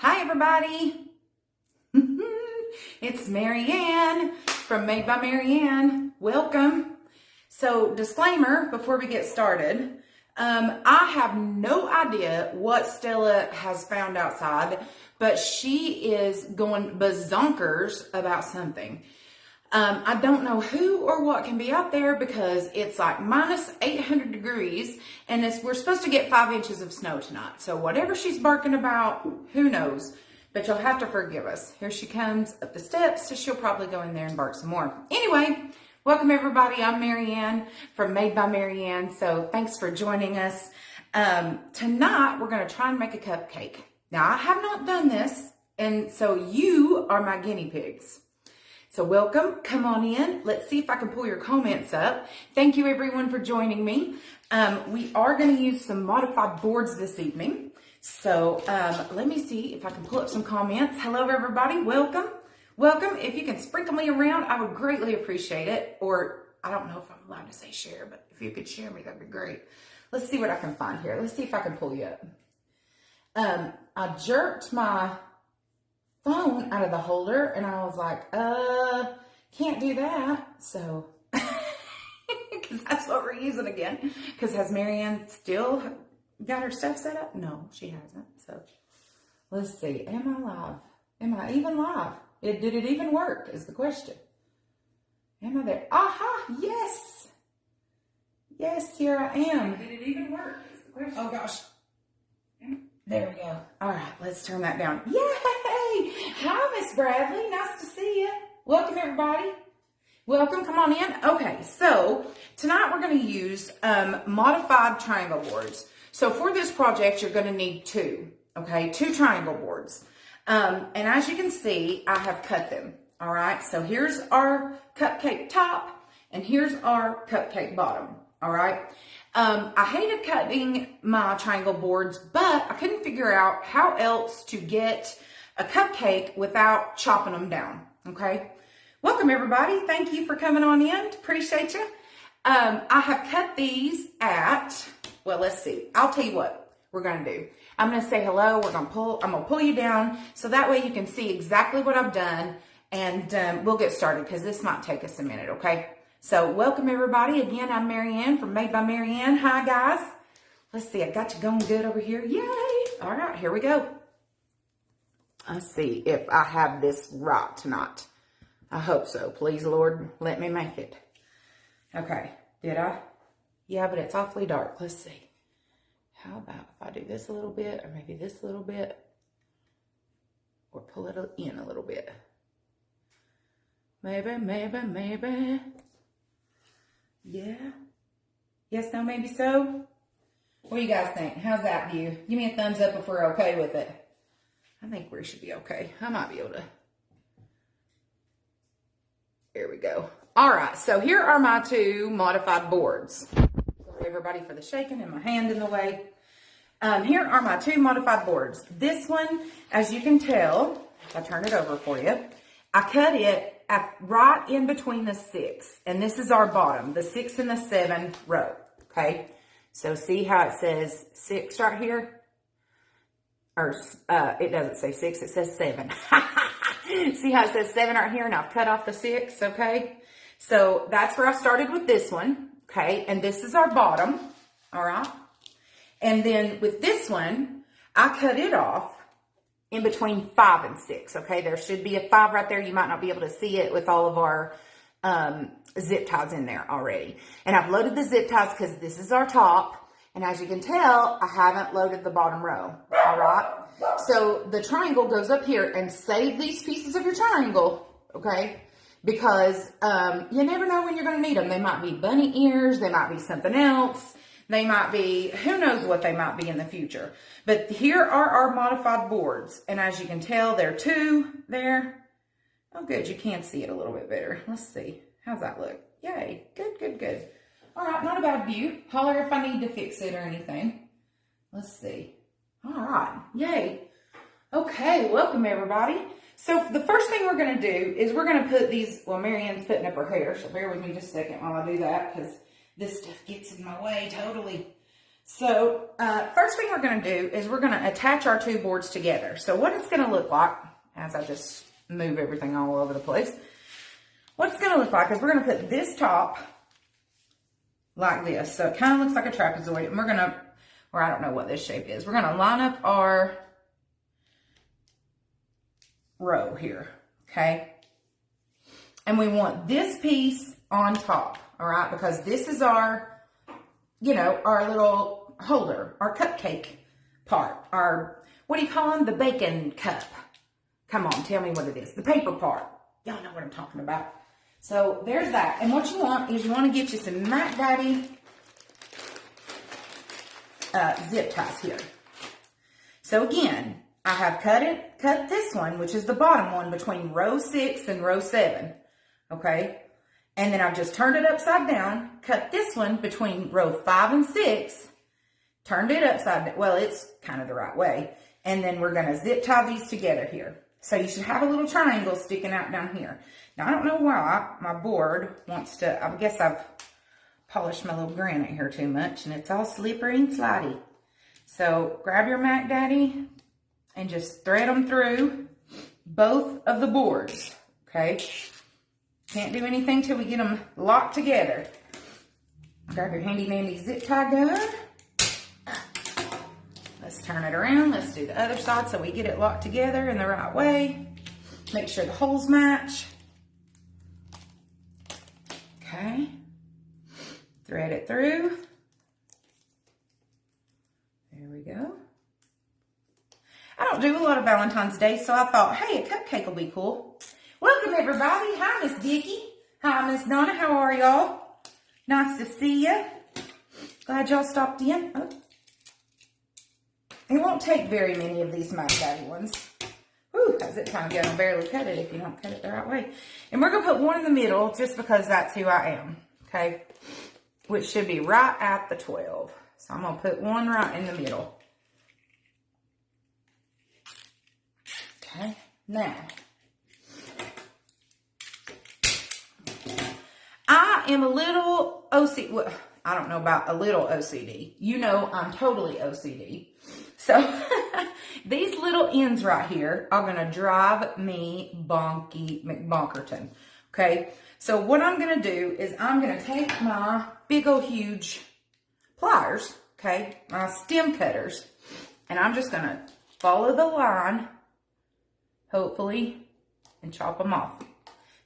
Hi everybody, it's Marianne from Made by Marianne. Welcome. So disclaimer before we get started, I have no idea what Stella has found outside, but she is going bazonkers about something. I don't know who or what can be out there because it's like minus 800 degrees and we're supposed to get 5 inches of snow tonight. So whatever she's barking about, who knows? But you'll have to forgive us. Here she comes up the steps, so she'll probably go in there and bark some more. Anyway, welcome everybody. I'm Marianne from Made by Marianne. So thanks for joining us. Tonight we're going to try and make a cupcake. Now I have not done this, and so you are my guinea pigs. So welcome, come on in. Let's see if I can pull your comments up. Thank you everyone for joining me. We are going to use some modified boards this evening. So let me see if I can pull up some comments. Hello everybody, welcome. Welcome. If you can sprinkle me around, I would greatly appreciate it. Or I don't know if I'm allowed to say share, but if you could share me, that'd be great. Let's see what I can find here. Let's see if I can pull you up. I jerked my phone out of the holder and I was like, can't do that. So, because that's what we're using again. Because has Marianne still got her stuff set up? No, she hasn't. So, let's see. Am I live? Am I even live? Did it even work is the question. Am I there? Aha, yes. Yes, here I am. Did it even work is the question. Oh gosh. There we go. All right, let's turn that down. Yay! Hi, Miss Bradley. Nice to see you. Welcome, everybody. Welcome. Come on in. Okay, so tonight we're going to use modified triangle boards. So for this project, you're going to need two. Okay, 2 triangle boards. And as you can see, I have cut them. All right, so here's our cupcake top, and here's our cupcake bottom. All right. I hated cutting my triangle boards, but I couldn't figure out how else to get a cupcake without chopping them down. Okay. Welcome everybody. Thank you for coming on in. Appreciate you. I have cut these at, well, let's see. I'll tell you what we're going to do. I'm going to say hello. I'm going to pull you down so that way you can see exactly what I've done, and we'll get started because this might take us a minute. Okay. So welcome everybody. Again, I'm Marianne from Made by Marianne. Hi guys. Let's see, I got you going good over here. Yay. All right, here we go. Let's see if I have this right tonight. I hope so. Please, Lord, let me make it. Okay, did I? Yeah, but it's awfully dark. Let's see. How about if I do this a little bit, or maybe this a little bit, or pull it in a little bit. Maybe. Yeah. Yes, no, maybe so. What do you guys think? How's that view? Give me a thumbs up if we're okay with it. I think we should be okay. I might be able to. There we go. All right. So here are my 2 modified boards. Sorry, everybody, for the shaking and my hand in the way. Here are my 2 modified boards. This one, as you can tell, if I turn it over for you, I cut it right in between the 6, and this is our bottom, the 6 and the 7 row. Okay, so see how it says 6 right here, or it doesn't say 6, it says 7. See how it says 7 right here, and I've cut off the 6. Okay, so that's where I started with this one. Okay, and this is our bottom. All right, and then with this one, I cut it off in between 5 and 6. Okay, there should be a 5 right there. You might not be able to see it with all of our zip ties in there already. And I've loaded the zip ties because this is our top. And as you can tell, I haven't loaded the bottom row. All right. So the triangle goes up here, and save these pieces of your triangle. Okay. Because you never know when you're going to need them. They might be bunny ears. They might be something else. They might be, who knows what they might be in the future. But here are our modified boards. And as you can tell, there are 2 there. Oh, good. You can see it a little bit better. Let's see. How's that look? Yay. Good. All right. Not a bad view. Holler if I need to fix it or anything. Let's see. All right. Yay. Okay. Welcome, everybody. So the first thing we're going to do is we're going to put these, well, Marianne's putting up her hair. So bear with me just a second while I do that because this stuff gets in my way totally. So first thing we're going to do is we're going to attach our two boards together. So what it's going to look like, as I just move everything all over the place, what it's going to look like is we're going to put this top like this. So it kind of looks like a trapezoid. And we're going to, or I don't know what this shape is. We're going to line up our row here, okay? And we want this piece on top, all right? Because this is our, you know, our little holder, our cupcake part, our, what do you call them? The bacon cup. Come on, tell me what it is. The paper part. Y'all know what I'm talking about. So there's that. And what you want is you want to get you some Mac Daddy zip ties here. So again, I have cut this one, which is the bottom one between row 6 and row 7. Okay. And then I've just turned it upside down, cut this one between row 5 and 6, turned it upside down. Well, it's kind of the right way. And then we're going to zip tie these together here. So you should have a little triangle sticking out down here. Now, I don't know why my board wants to, I guess I've polished my little granite here too much and it's all slippery and slidey. So grab your Mac Daddy and just thread them through both of the boards, okay? Can't do anything till we get them locked together. Grab your handy dandy zip tie gun. Let's turn it around. Let's do the other side so we get it locked together in the right way. Make sure the holes match. Okay. Thread it through. There we go. I don't do a lot of Valentine's Day, so I thought, hey, a cupcake will be cool. Welcome, everybody. Hi, Miss Vicki. Hi, Miss Donna. How are y'all? Nice to see you. Glad y'all stopped in. Oh. It won't take very many of these Mac Daddy ones. Whew, how's it kind of gonna barely cut it if you don't cut it the right way. And we're gonna put one in the middle just because that's who I am, okay? Which should be right at the 12. So I'm gonna put one right in the middle. Okay, now. I am a little OCD. Well, I don't know about a little OCD. You know I'm totally OCD. So these little ends right here are going to drive me bonky McBonkerton. Okay. So what I'm going to do is I'm going to take my big old huge pliers. Okay. My stem cutters. And I'm just going to follow the line. Hopefully. And chop them off.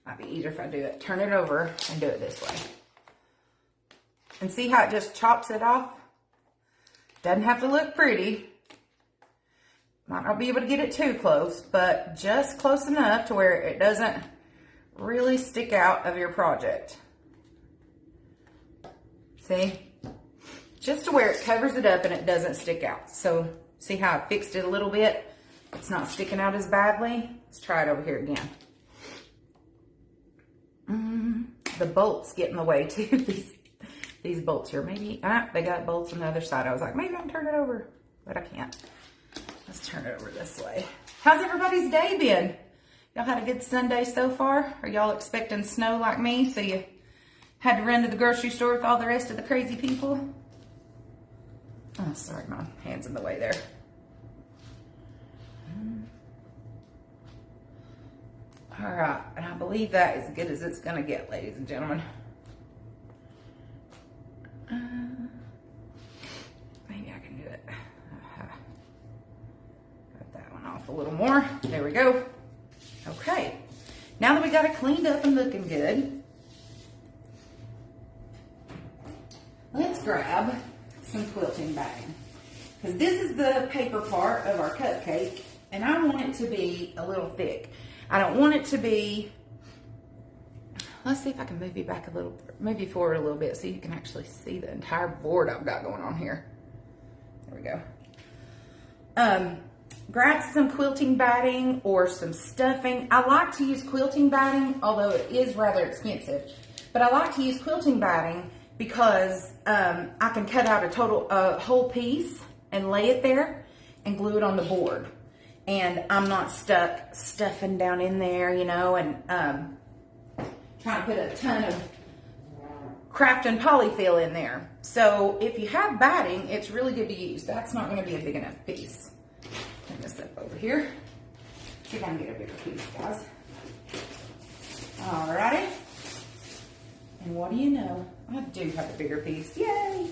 Might be easier if I do it. Turn it over and do it this way. And see how it just chops it off? Doesn't have to look pretty. Might not be able to get it too close, but just close enough to where it doesn't really stick out of your project. See? Just to where it covers it up and it doesn't stick out. So, see how I fixed it a little bit? It's not sticking out as badly. Let's try it over here again. The bolts get in the way too. These bolts here. Maybe, they got bolts on the other side. I was like, maybe I can turn it over, but I can't. Let's turn it over this way. How's everybody's day been? Y'all had a good Sunday so far? Are y'all expecting snow like me, so you had to run to the grocery store with all the rest of the crazy people? Oh, sorry, my hand's in the way there. All right, and I believe that is as good as it's gonna get, ladies and gentlemen. Maybe I can do it. Cut that one off a little more. There we go. Okay, now that we got it cleaned up and looking good, let's grab some quilting batting. Because this is the paper part of our cupcake, and I want it to be a little thick. I don't want it to be, let's see if I can move you back a little, move you forward a little bit so you can actually see the entire board I've got going on here. There we go. Grab some quilting batting or some stuffing. I like to use quilting batting, although it is rather expensive. But I like to use quilting batting because I can cut out a whole piece and lay it there and glue it on the board. And I'm not stuck stuffing down in there, you know, and trying to put a ton of craft and polyfill in there. So if you have batting, it's really good to use. That's not going to be a big enough piece. Bring this up over here. See if I can get a bigger piece, guys. Alrighty. And what do you know? I do have a bigger piece. Yay!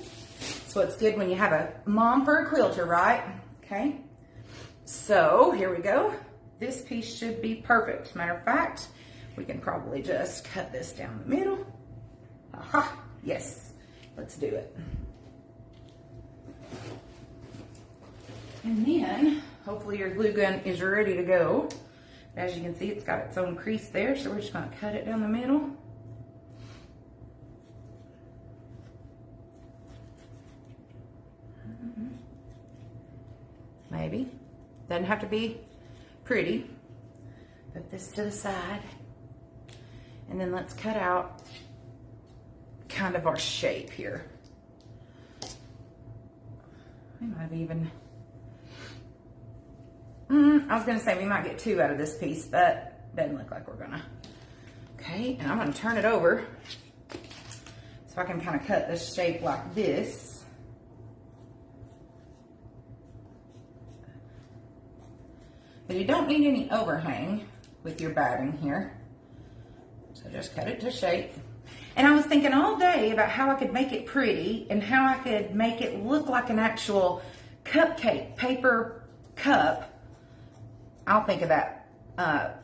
So it's good when you have a mom for a quilter, right? Okay. So here we go. This piece should be perfect. Matter of fact, we can probably just cut this down the middle. Aha! Yes. Let's do it. And then, hopefully your glue gun is ready to go. As you can see, it's got its own crease there, so we're just going to cut it down the middle. Maybe. Doesn't have to be pretty. Put this to the side. And then let's cut out kind of our shape here. We might even... I was going to say we might get 2 out of this piece, but doesn't look like we're going to. Okay, and I'm going to turn it over so I can kind of cut this shape like this. But you don't need any overhang with your batting here. So just cut it to shape. And I was thinking all day about how I could make it pretty and how I could make it look like an actual cupcake paper cup. I'll think of that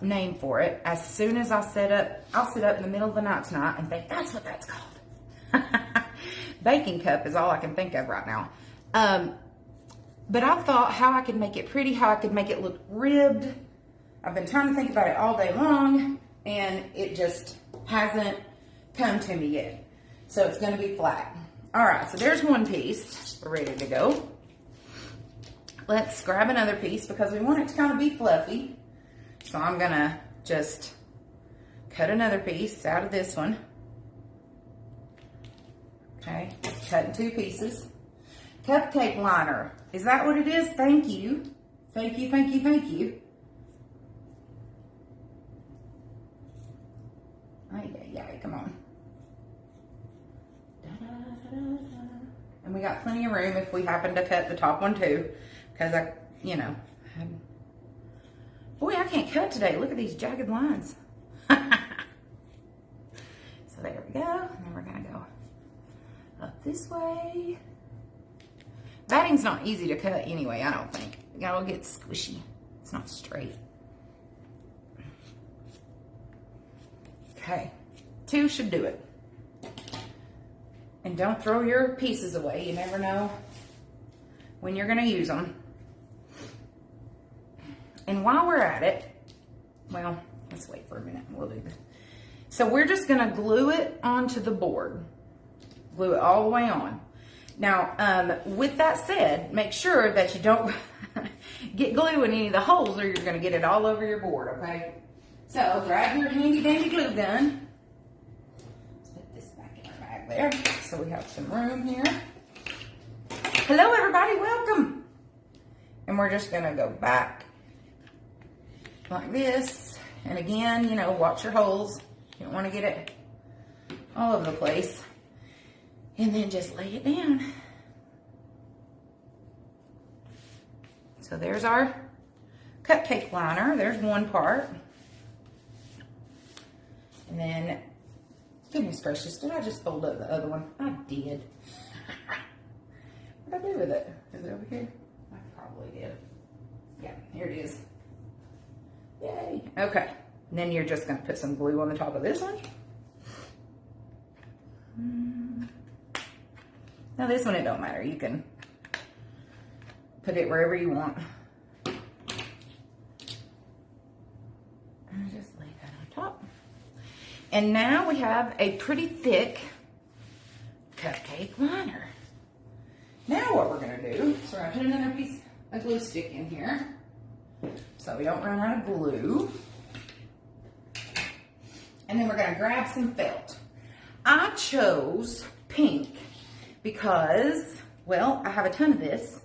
name for it as soon as I'll sit up in the middle of the night tonight and think, that's what that's called. Baking cup is all I can think of right now. But I thought how I could make it pretty, how I could make it look ribbed. I've been trying to think about it all day long, and it just hasn't come to me yet. So it's going to be flat. All right, so there's one piece. We're ready to go. Let's grab another piece because we want it to kind of be fluffy. So I'm going to just cut another piece out of this one. Okay, cut in 2 pieces. Cupcake liner. Is that what it is? Thank you. Thank you, thank you, thank you. Ay, come on. And we got plenty of room if we happen to cut the top one too. Because boy, I can't cut today. Look at these jagged lines. So there we go. And then we're going to go up this way. Batting's not easy to cut anyway, I don't think. It'll get squishy. It's not straight. Okay. 2 should do it. And don't throw your pieces away. You never know when you're going to use them. And while we're at it, well, let's wait for a minute and we'll do this. So we're just going to glue it onto the board. Glue it all the way on. Now, with that said, make sure that you don't get glue in any of the holes or you're going to get it all over your board, okay? So grab your handy dandy glue gun. Put this back in our bag there so we have some room here. Hello everybody, welcome. And we're just going to go back like this. And again, watch your holes. You don't want to get it all over the place. And then just lay it down. So there's our cupcake liner. There's one part. And then, goodness gracious, did I just fold up the other one? I did. What did I do with it? Is it over here? I probably did. Yeah, here it is. Yay. Okay. And then you're just going to put some glue on the top of this one. Now this one, it don't matter. You can put it wherever you want. And just lay that on top. And now we have a pretty thick cupcake liner. Now what we're going to do is we're going to put another piece of glue stick in here so we don't run out of glue. And then we're going to grab some felt. I chose pink because, well, I have a ton of this.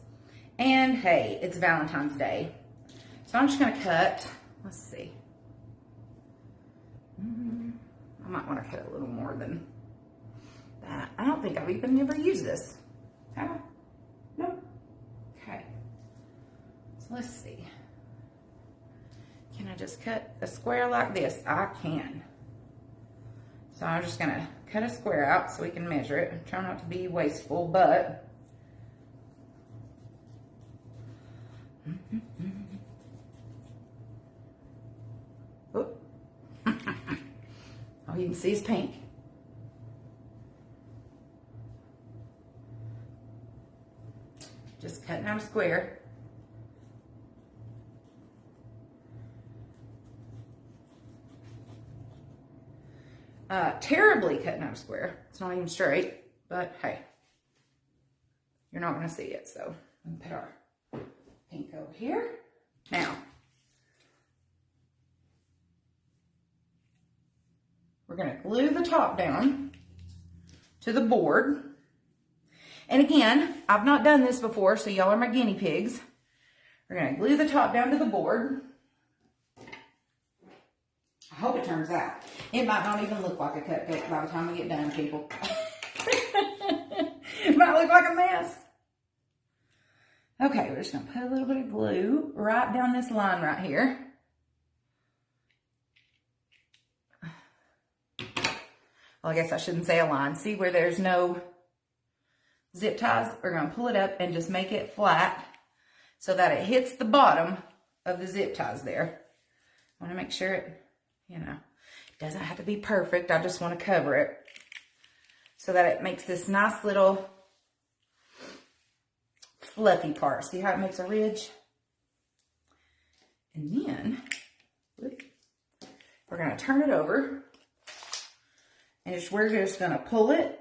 And hey, it's Valentine's Day. So I'm just going to cut, let's see. I might want to cut a little more than that. I don't think I've even ever used this. Have I? Nope. Okay. So let's see. Can I just cut a square like this? I can. So I'm just going to cut a square out so we can measure it. Try not to be wasteful, but... Oh. All you can see is pink. Just cutting out a square. Terribly cutting out a square. It's not even straight, but hey, you're not going to see it. So let me put our pink over here. Now, we're going to glue the top down to the board. And again, I've not done this before, so y'all are my guinea pigs. We're going to glue the top down to the board. I hope it turns out. It might not even look like a cupcake by the time we get done, people. It might look like a mess. Okay, we're just going to put a little bit of glue right down this line right here. Well, I guess I shouldn't say a line. See where there's no zip ties? We're going to pull it up and just make it flat so that it hits the bottom of the zip ties there. I want to make sure it, you know, doesn't have to be perfect. I just want to cover it so that it makes this nice little fluffy part. See how it makes a ridge? And then we're going to turn it over and we're just going to pull it.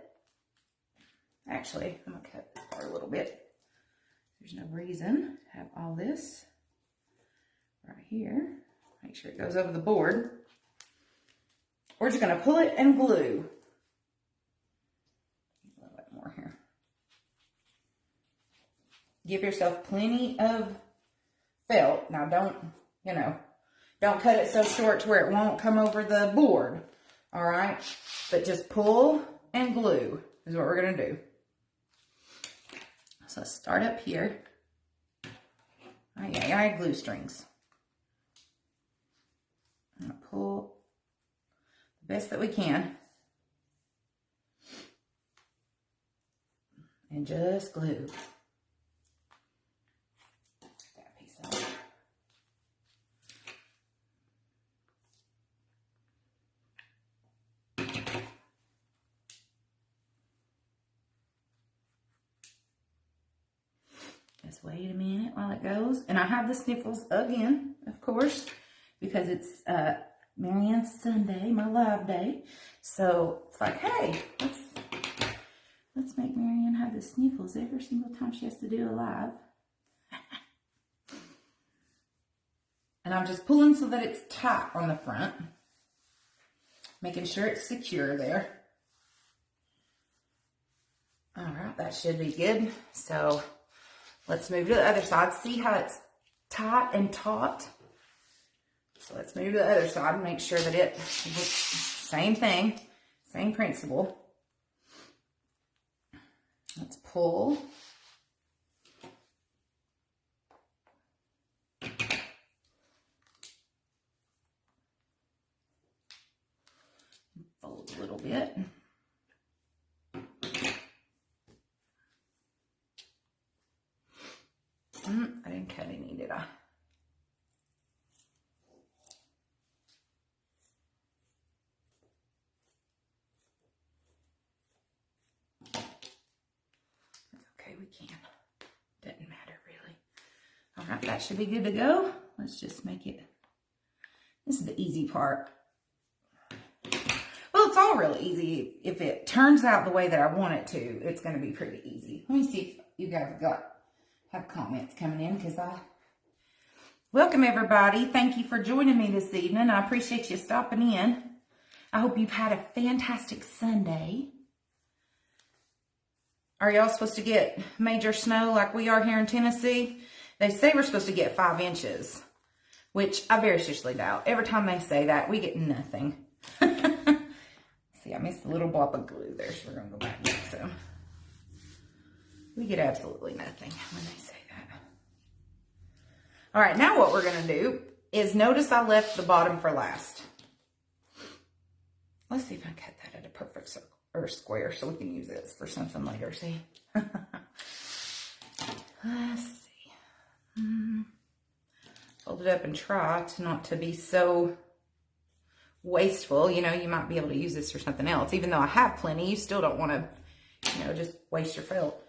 Actually, I'm going to cut this part a little bit. There's no reason to have all this right here. Make sure it goes over the board. We're just going to pull it and glue. A little bit more here. Give yourself plenty of felt. Now don't, you know, don't cut it so short to where it won't come over the board. All right? But just pull and glue is what we're going to do. So let's start up here. Oh yeah, I had glue strings. I'm going to pull the best that we can. And just glue. That piece of it. Just wait a minute while it goes. And I have the sniffles again, of course, because it's Marianne's Sunday, my live day. So it's like, hey, let's make Marianne have the sniffles every single time she has to do a live. And I'm just pulling so that it's tight on the front. Making sure it's secure there. All right, that should be good. So let's move to the other side. See how it's tight and taut? So let's move to the other side and make sure that it looks same thing, same principle. Let's pull. Fold a little bit. I didn't cut any, did I? We can. Doesn't matter really. All right, that should be good to go. Let's just make it. This is the easy part. Well, it's all really easy. If it turns out the way that I want it to, it's going to be pretty easy. Let me see if you guys have comments coming in because welcome everybody. Thank you for joining me this evening. I appreciate you stopping in. I hope you've had a fantastic Sunday. Are y'all supposed to get major snow like we are here in Tennessee? They say we're supposed to get 5 inches, which I very seriously doubt. Every time they say that, we get nothing. See, I missed a little blob of glue there, so we're going to go back and get some. We get absolutely nothing when they say that. All right, now what we're going to do is notice I left the bottom for last. Let's see if I cut that at a perfect circle or square so we can use this for something later. See? Let's see. Fold it up and try not to be so wasteful. You know, you might be able to use this for something else. Even though I have plenty, you still don't want to, you know, just waste your felt.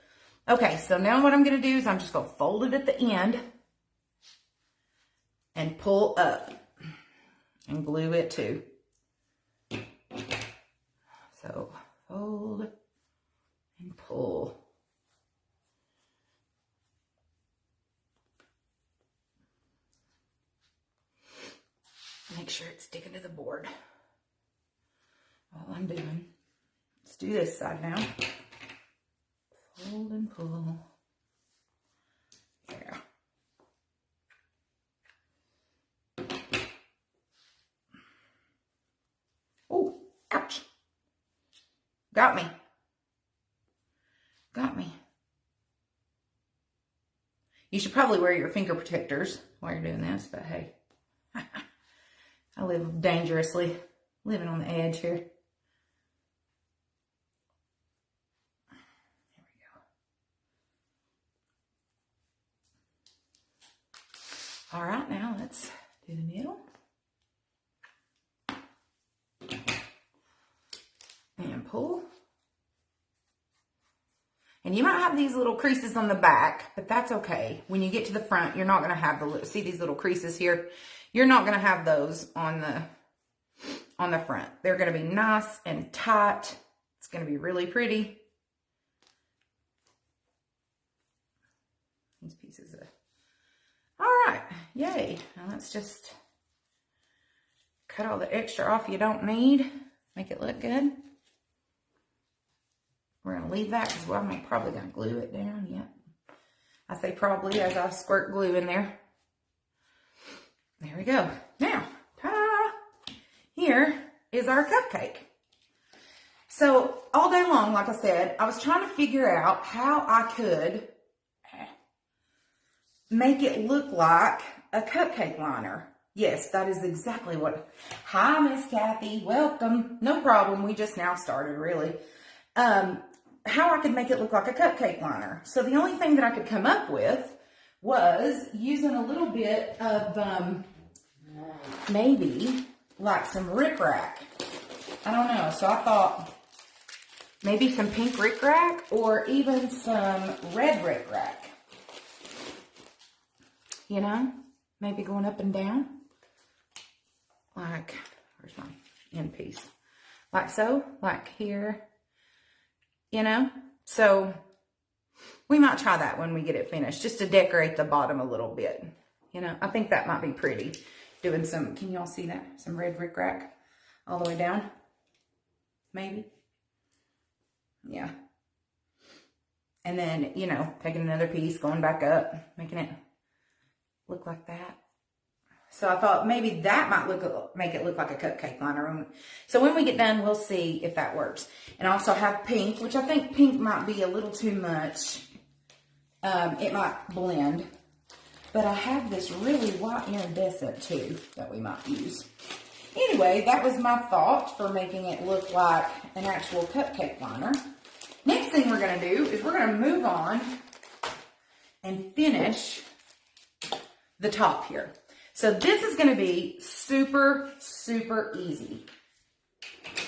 Okay, so now what I'm going to do is I'm just going to fold it at the end and pull up and glue it too. So fold and pull. Make sure it's sticking to the board. All I'm doing. Let's do this side now. Fold and pull. There. Oh, ouch. Got me. Got me. You should probably wear your finger protectors while you're doing this, but hey. I live dangerously, living on the edge here. Here we go. All right, now let's do the middle. And pull. And you might have these little creases on the back, but that's okay. When you get to the front, you're not going to have the, see these little creases here? You're not going to have those on the front. They're going to be nice and tight. It's going to be really pretty. These pieces of, all right, yay. Now let's just cut all the extra off you don't need. Make it look good. We're going to leave that because I'm probably going to glue it down. Yep. I say probably as I squirt glue in there. There we go. Now, ta-da! Here is our cupcake. So all day long, like I said, I was trying to figure out how I could make it look like a cupcake liner. Yes, that is exactly what. Hi, Miss Kathy. Welcome. No problem. We just now started, really. How I could make it look like a cupcake liner. So the only thing that I could come up with was using a little bit of maybe like some rickrack. I don't know. So I thought maybe some pink rickrack or even some red rickrack. You know, maybe going up and down. Like, where's my end piece? Like so, like here. You know, so we might try that when we get it finished, just to decorate the bottom a little bit. You know, I think that might be pretty. Doing some, can y'all see that? Some red rickrack all the way down. Maybe. Yeah. And then, you know, taking another piece, going back up, making it look like that. So I thought maybe that might make it look like a cupcake liner. So when we get done, we'll see if that works. And I also have pink, which I think pink might be a little too much. It might blend. But I have this really white iridescent too that we might use. Anyway, that was my thought for making it look like an actual cupcake liner. Next thing we're going to do is we're going to move on and finish the top here. So this is going to be super, super easy.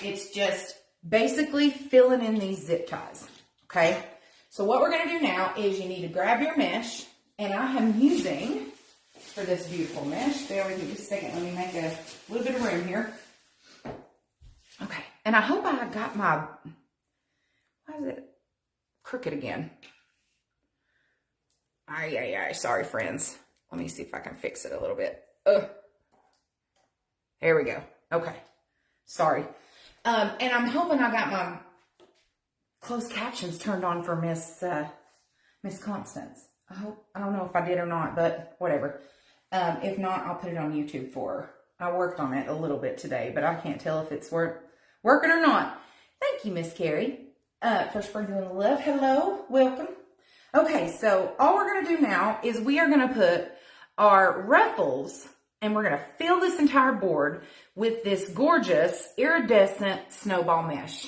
It's just basically filling in these zip ties, okay? So what we're going to do now is you need to grab your mesh, and I am using, for this beautiful mesh, bear with me just a second, let me make a little bit of room here. Okay, and I hope I got my, why is it crooked again? Sorry friends. Let me see if I can fix it a little bit. There we go. Okay. Sorry. And I'm hoping I got my closed captions turned on for Miss Constance. I don't know if I did or not, but whatever. If not, I'll put it on YouTube for her. I worked on it a little bit today, but I can't tell if it's working or not. Thank you, Miss Carrie, for sprinkling the love. Hello, welcome. Okay, so all we're going to do now is we are going to put our ruffles, and we're going to fill this entire board with this gorgeous iridescent snowball mesh.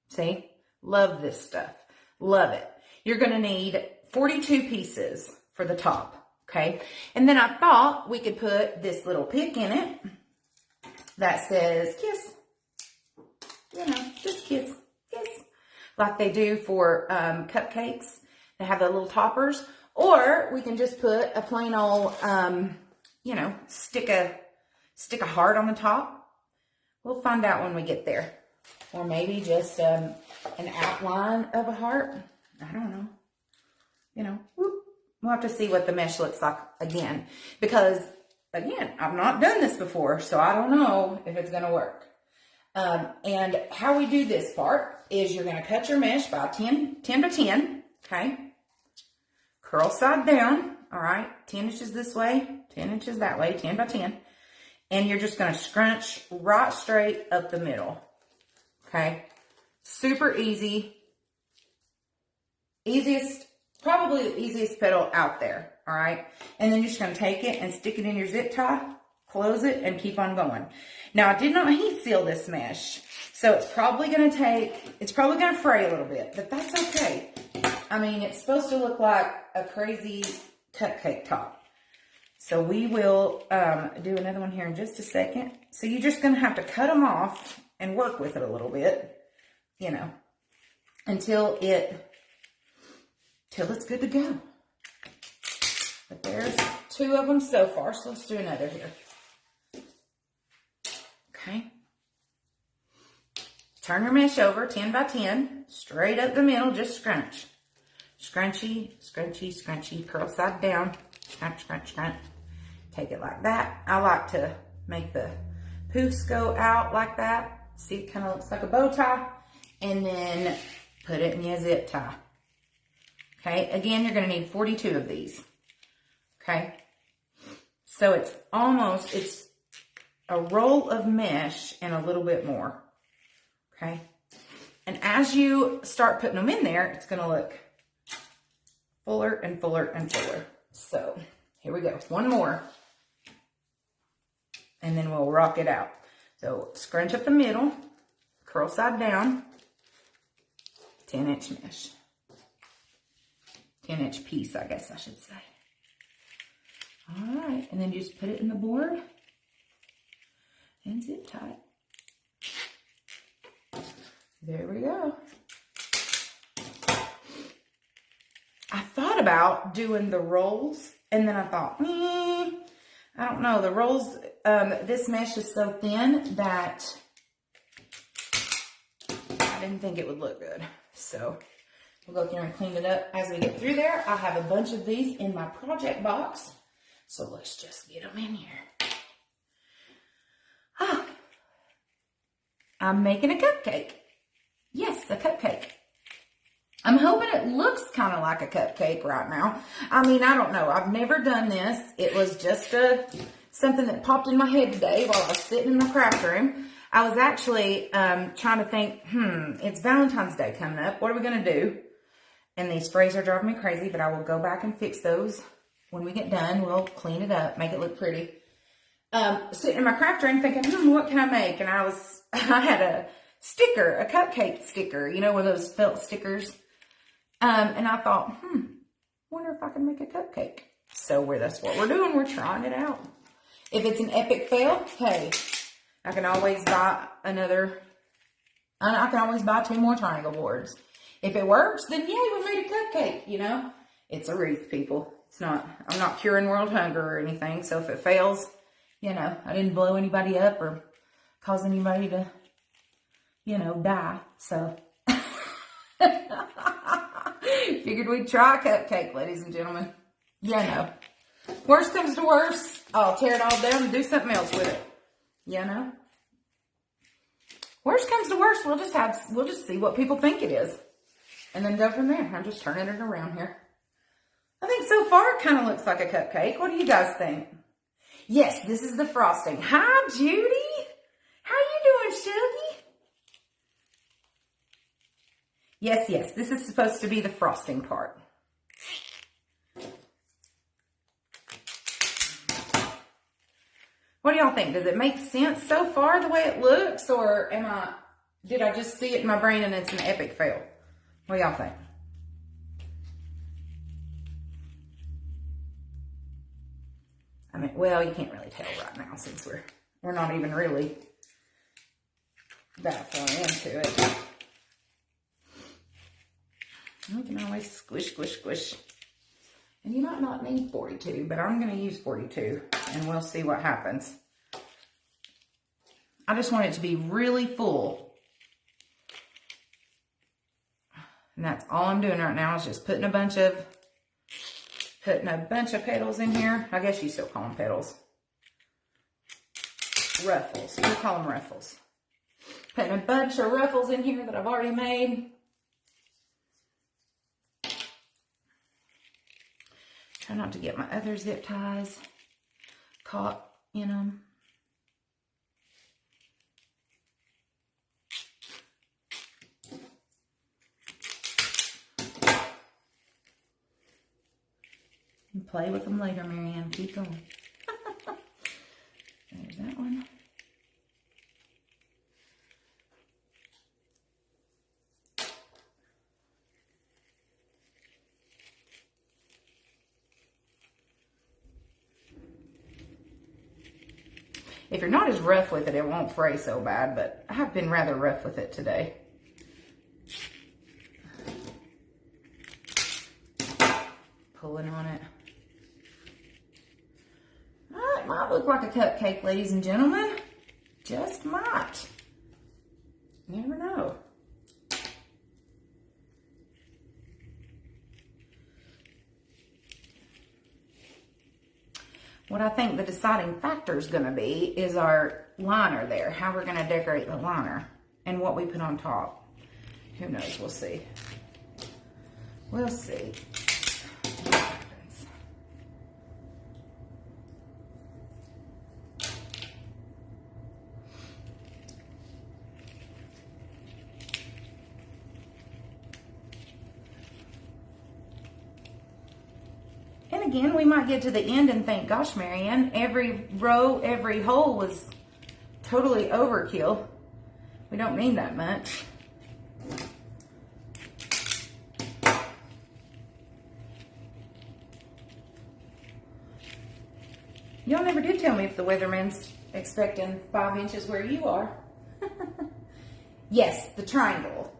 See? Love this stuff. Love it. You're going to need 42 pieces for the top, okay? And then I thought we could put this little pick in it that says kiss. You know, just kiss, kiss. Like they do for cupcakes. They have the little toppers. Or we can just put a plain old, you know, stick a heart on the top. We'll find out when we get there. Or maybe just an outline of a heart. I don't know. You know, whoop. We'll have to see what the mesh looks like again. Because, again, I've not done this before, so I don't know if it's going to work. And how we do this part is you're going to cut your mesh by 10 by 10, okay? Curl side down, all right? 10 inches this way, 10 inches that way, 10 by 10. And you're just going to scrunch right straight up the middle, okay? Super easy. Probably the easiest pedal out there, all right? And then you're just going to take it and stick it in your zip tie, close it, and keep on going. Now, I did not heat seal this mesh, so it's probably going to fray a little bit, but that's okay. I mean, it's supposed to look like a crazy cupcake top. So we will do another one here in just a second. So you're just going to have to cut them off and work with it a little bit, you know, until it's good to go. But there's 2 of them so far, so let's do another here. Okay. Turn your mesh over 10 by 10, straight up the middle, just scrunch. Scrunchy, scrunchy, scrunchy, curl side down, scrunch, scrunch, scrunch. Take it like that. I like to make the poofs go out like that. See, it kind of looks like a bow tie. And then put it in your zip tie. Okay, again, you're going to need 42 of these. Okay, so it's a roll of mesh and a little bit more. Okay, and as you start putting them in there, it's going to look fuller and fuller and fuller. So here we go. One more. And then we'll rock it out. So scrunch up the middle, curl side down, 10-inch mesh. 10-inch piece, I guess I should say. All right, and then just put it in the board and zip tie it. There we go. I thought about doing the rolls, and then I thought, I don't know. The rolls, this mesh is so thin that I didn't think it would look good. So we'll go through and clean it up as we get through there. I have a bunch of these in my project box. So let's just get them in here. I'm making a cupcake. Yes, a cupcake. I'm hoping it looks kind of like a cupcake right now. I mean, I don't know. I've never done this. It was just something that popped in my head today while I was sitting in my craft room. I was actually trying to think, it's Valentine's Day coming up. What are we going to do? And these sprays are driving me crazy, but I will go back and fix those when we get done. We'll clean it up, make it look pretty. Sitting in my craft room thinking, what can I make? And I had a sticker, a cupcake sticker, you know, one of those felt stickers. And I thought, wonder if I can make a cupcake. So that's what we're doing. We're trying it out. If it's an epic fail, hey, I can always buy I can always buy 2 more triangle boards. If it works, then yay, we made a cupcake, you know. It's a wreath, people. I'm not curing world hunger or anything. So if it fails, you know, I didn't blow anybody up or cause anybody to, you know, die. So figured we'd try a cupcake, ladies and gentlemen. Yeah, no. Worst comes to worst, I'll tear it all down and do something else with it. You know? Worst comes to worst, we'll just see what people think it is. And then go from there. I'm just turning it around here. I think so far it kind of looks like a cupcake. What do you guys think? Yes, this is the frosting. Hi, Judy. How you doing, Shuggy? Yes, yes, this is supposed to be the frosting part. What do y'all think? Does it make sense so far the way it looks, or did I just see it in my brain and it's an epic fail? What do y'all think? I mean, well, you can't really tell right now since we're not even really that far into it. You can always squish, squish, squish. And you might not need 42, but I'm going to use 42, and we'll see what happens. I just want it to be really full. And that's all I'm doing right now is just putting a bunch of petals in here. I guess you still call them petals. Ruffles. We call them ruffles. Putting a bunch of ruffles in here that I've already made. Try not to get my other zip ties caught in them. And play with them later, Marianne. Keep going. There's that one. If you're not as rough with it, it won't fray so bad, but I have been rather rough with it today. Pulling on it. It might look like a cupcake, ladies and gentlemen. Just might. You never know. What I think the deciding factor is going to be is our liner there, how we're going to decorate the liner, and what we put on top. Who knows? We'll see. We'll see. Again, we might get to the end and think, gosh, Marianne, every row, every hole was totally overkill. We don't need that much. Y'all never did tell me if the weatherman's expecting 5 inches where you are. Yes, the triangle.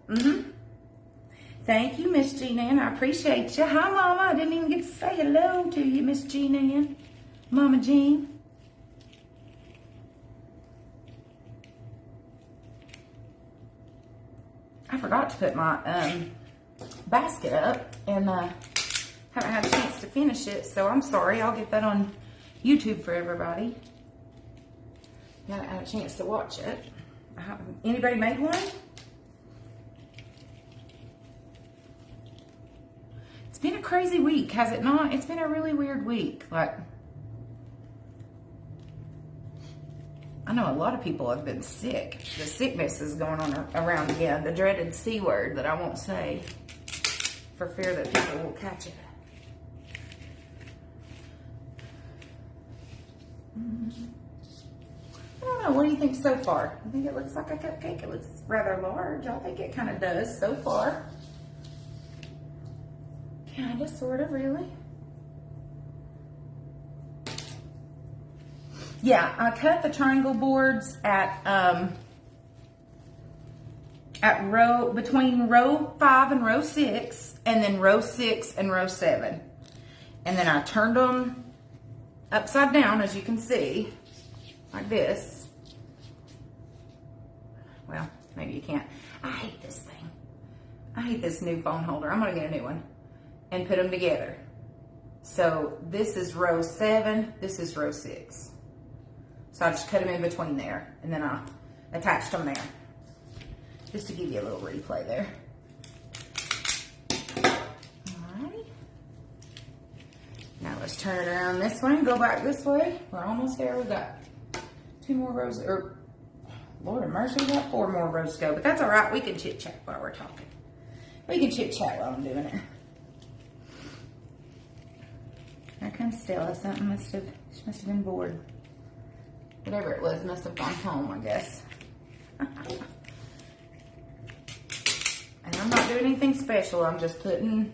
Thank you, Miss Jean Ann. I appreciate you. Hi, Mama. I didn't even get to say hello to you, Miss Jean Ann. Mama Jean. I forgot to put my basket up and haven't had a chance to finish it, so I'm sorry. I'll get that on YouTube for everybody. Haven't had a chance to watch it. Anybody made one? It's been a crazy week, has it not? It's been a really weird week. Like, I know a lot of people have been sick. The sickness is going on around again. The dreaded C word that I won't say for fear that people will catch it. I don't know. What do you think so far? I think it looks like a cupcake. It looks rather large. I think it kind of does so far. Kind of, sort of, really. Yeah, I cut the triangle boards at between row 5 and row 6, and then row 6 and row 7. And then I turned them upside down, as you can see, like this. Well, maybe you can't. I hate this thing. I hate this new phone holder. I'm gonna get a new one. And put them together. So this is row 7, this is row 6. So I just cut them in between there, and then I attached them there. Just to give you a little replay there. Alrighty. Now let's turn it around this way and go back this way. We're almost there. We've got 2 more rows, or Lord of mercy, we got 4 more rows to go. But that's all right. We can chit chat while we're talking. We can chit chat while I'm doing it. There comes Stella. Something she must have been bored. Whatever it was, must have gone home, I guess. And I'm not doing anything special. I'm just putting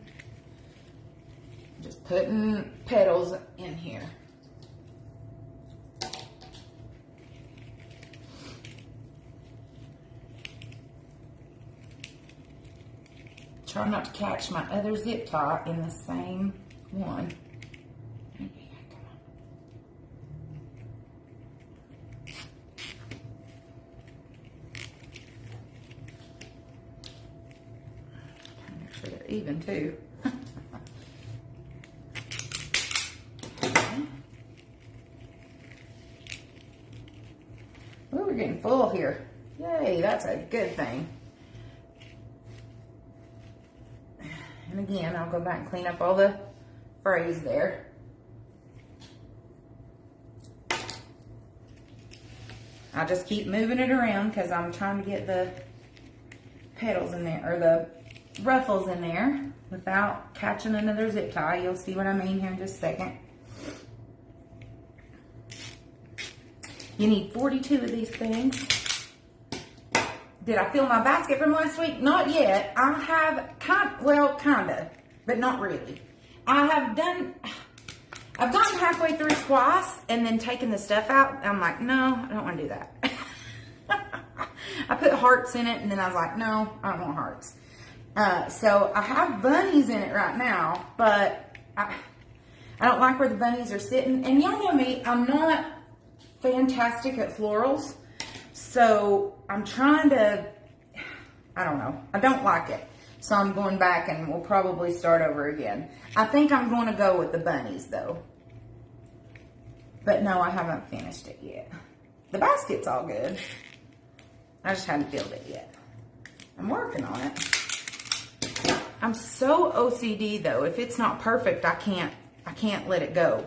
petals in here. Try not to catch my other zip tie in the same one. Make sure they're even too. Oh, we're getting full here. Yay, that's a good thing. And again, I'll go back and clean up all the frays there. I just keep moving it around because I'm trying to get the petals in there, or the ruffles in there, without catching another zip tie. You'll see what I mean here in just a second. You need 42 of these things. Did I fill my basket from last week? Not yet. I have kinda, but not really. I've gone halfway through twice and then taken the stuff out. I'm like, no, I don't want to do that. I put hearts in it and then I was like, no, I don't want hearts. So I have bunnies in it right now, but I don't like where the bunnies are sitting. And y'all know me, I'm not fantastic at florals. So I'm trying to, I don't know, I don't like it. So I'm going back and we'll probably start over again. I think I'm going to go with the bunnies though. But no, I haven't finished it yet. The basket's all good. I just haven't filled it yet. I'm working on it. I'm so OCD though. If it's not perfect, I can't let it go.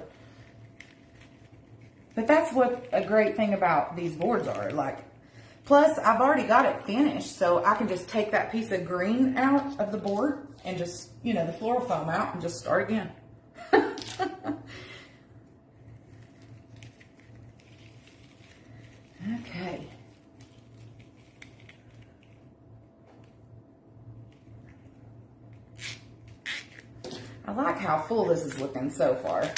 But that's what a great thing about these boards are. Like, plus I've already got it finished, so I can just take that piece of green out of the board and just, you know, the floral foam out and just start again. Okay. I like how full this is looking so far.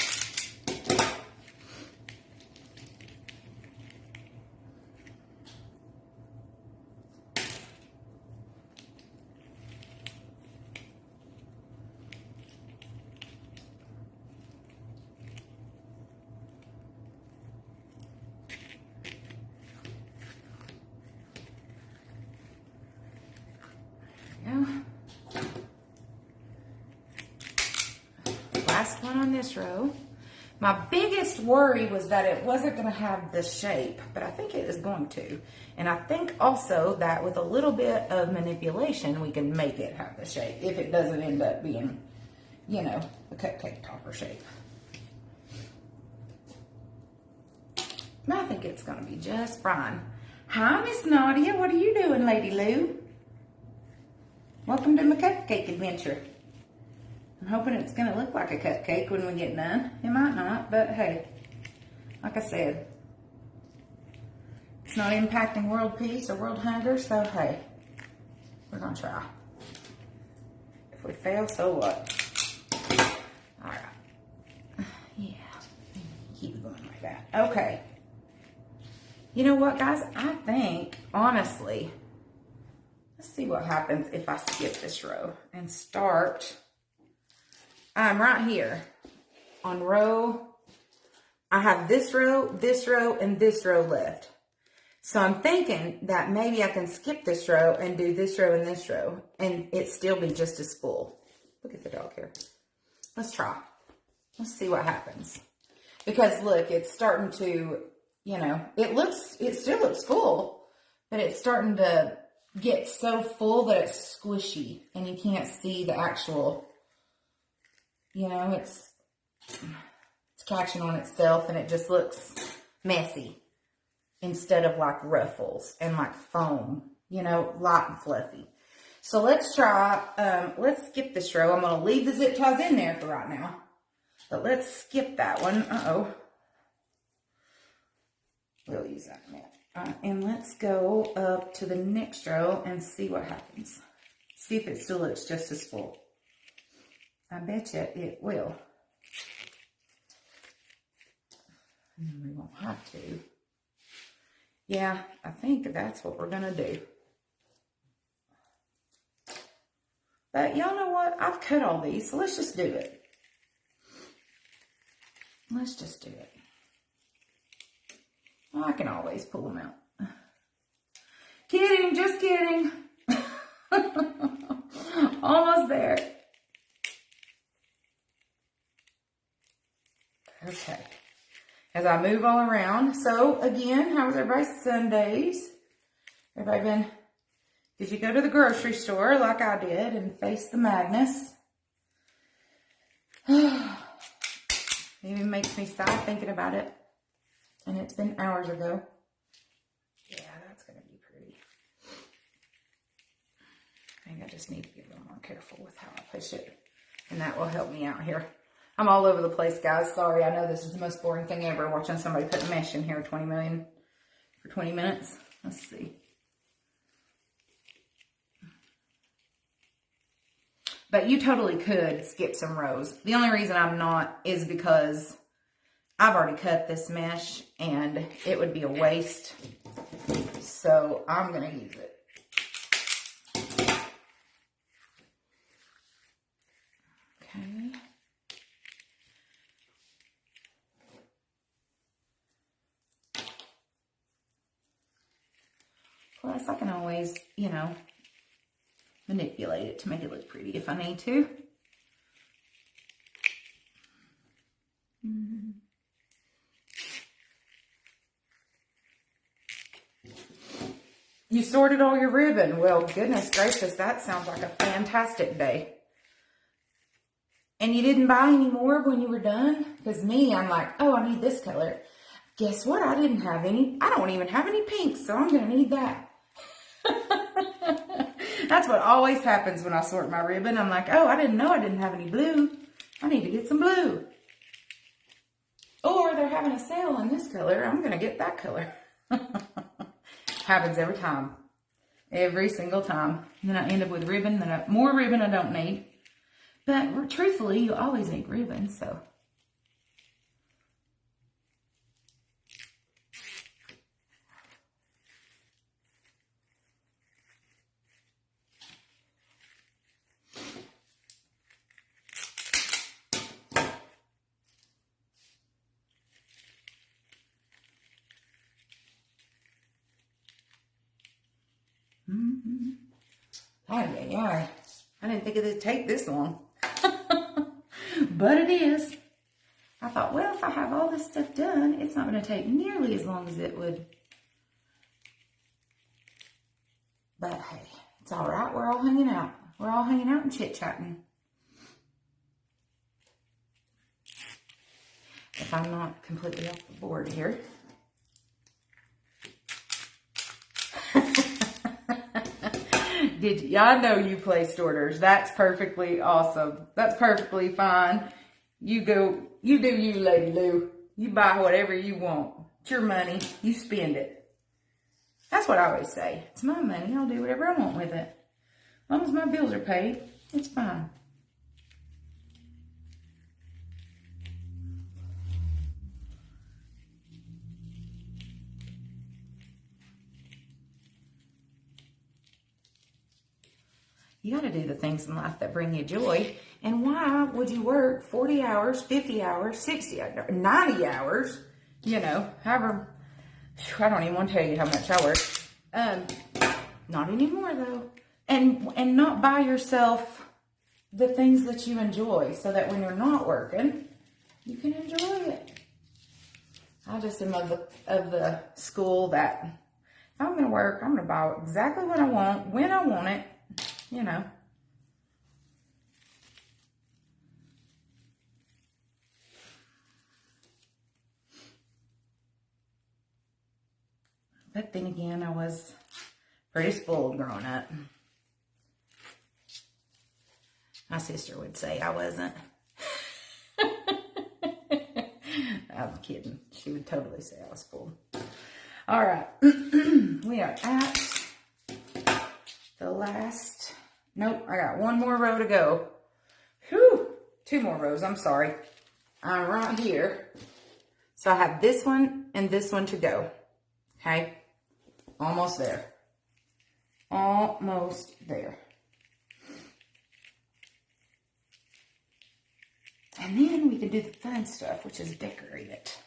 Last one on this row. My biggest worry was that it wasn't going to have the shape, but I think it is going to. And I think also that with a little bit of manipulation, we can make it have the shape if it doesn't end up being, you know, a cupcake topper shape. And I think it's going to be just fine. Hi, Miss Nadia. What are you doing, Lady Lou? Welcome to my cupcake adventure. I'm hoping it's going to look like a cupcake when we get done. It might not, but hey, like I said, it's not impacting world peace or world hunger, so hey, we're going to try. If we fail, so what? All right. Yeah, keep it going like that. Okay. You know what, guys? I think, honestly, let's see what happens if I skip this row and start. I'm right here on row. I have this row, and this row left. So I'm thinking that maybe I can skip this row and do this row and this row, and it still be just as full. Look at the dog here. Let's try. Let's see what happens. Because look, it's starting to, you know, it still looks full, but it's starting to get so full that it's squishy and you can't see the actual, you know, it's catching on itself and it just looks messy instead of like ruffles and like foam, you know, light and fluffy. So let's try, let's skip this row. I'm going to leave the zip ties in there for right now. But let's skip that one. Uh-oh. We'll use that in a minute. And let's go up to the next row and see what happens. See if it still looks just as full. I bet you it will. And we won't have to. Yeah, I think that's what we're going to do. But y'all know what? I've cut all these, so let's just do it. Let's just do it. I can always pull them out. Kidding, just kidding. Almost there. Okay. As I move all around. So, again, how was everybody's Sundays? Everybody been... Did you go to the grocery store like I did and face the madness? It even makes me sigh thinking about it. And it's been hours ago. Yeah, that's going to be pretty. I think I just need to be a little more careful with how I push it. And that will help me out here. I'm all over the place, guys. Sorry, I know this is the most boring thing ever, watching somebody put mesh in here 20 million for 20 minutes. Let's see. But you totally could skip some rows. The only reason I'm not is because I've already cut this mesh and it would be a waste. So I'm going to use it. Okay. Plus I can always, you know, manipulate it to make it look pretty if I need to. You sorted all your ribbon. Well, goodness gracious, that sounds like a fantastic day. And you didn't buy any more when you were done? Because me, I'm like, oh, I need this color. Guess what? I didn't have any. I don't even have any pinks, so I'm going to need that. That's what always happens when I sort my ribbon. I'm like, oh, I didn't know I didn't have any blue. I need to get some blue. Or they're having a sale on this color. I'm going to get that color. Happens every time. Every single time. And then I end up with ribbon. More ribbon I don't need. But truthfully, you always need ribbon, so. Yeah. I didn't think it would take this long. But it is. I thought, well, if I have all this stuff done, it's not going to take nearly as long as it would. But hey, it's all right. We're all hanging out. We're all hanging out and chit-chatting. If I'm not completely off the board here. Y'all know you placed orders. That's perfectly awesome. That's perfectly fine. You do you, Lady Lou. You buy whatever you want. It's your money. You spend it. That's what I always say. It's my money. I'll do whatever I want with it. As long as my bills are paid, it's fine. You got to do the things in life that bring you joy. And why would you work 40 hours, 50 hours, 60, 90 hours, you know, however, I don't even want to tell you how much I work. Not anymore though. And not buy yourself the things that you enjoy so that when you're not working, you can enjoy it. I just am of the school that if I'm going to work, I'm going to buy exactly what I want, when I want it. You know. But then again, I was pretty spoiled growing up. My sister would say I wasn't. I'm kidding. She would totally say I was full. All right. We are at the last. Nope, I got one more row to go. Whew. 2 more rows. I'm sorry. I'm right here. So I have this one and this one to go. Okay. Almost there. Almost there. And then we can do the fun stuff, which is decorate it.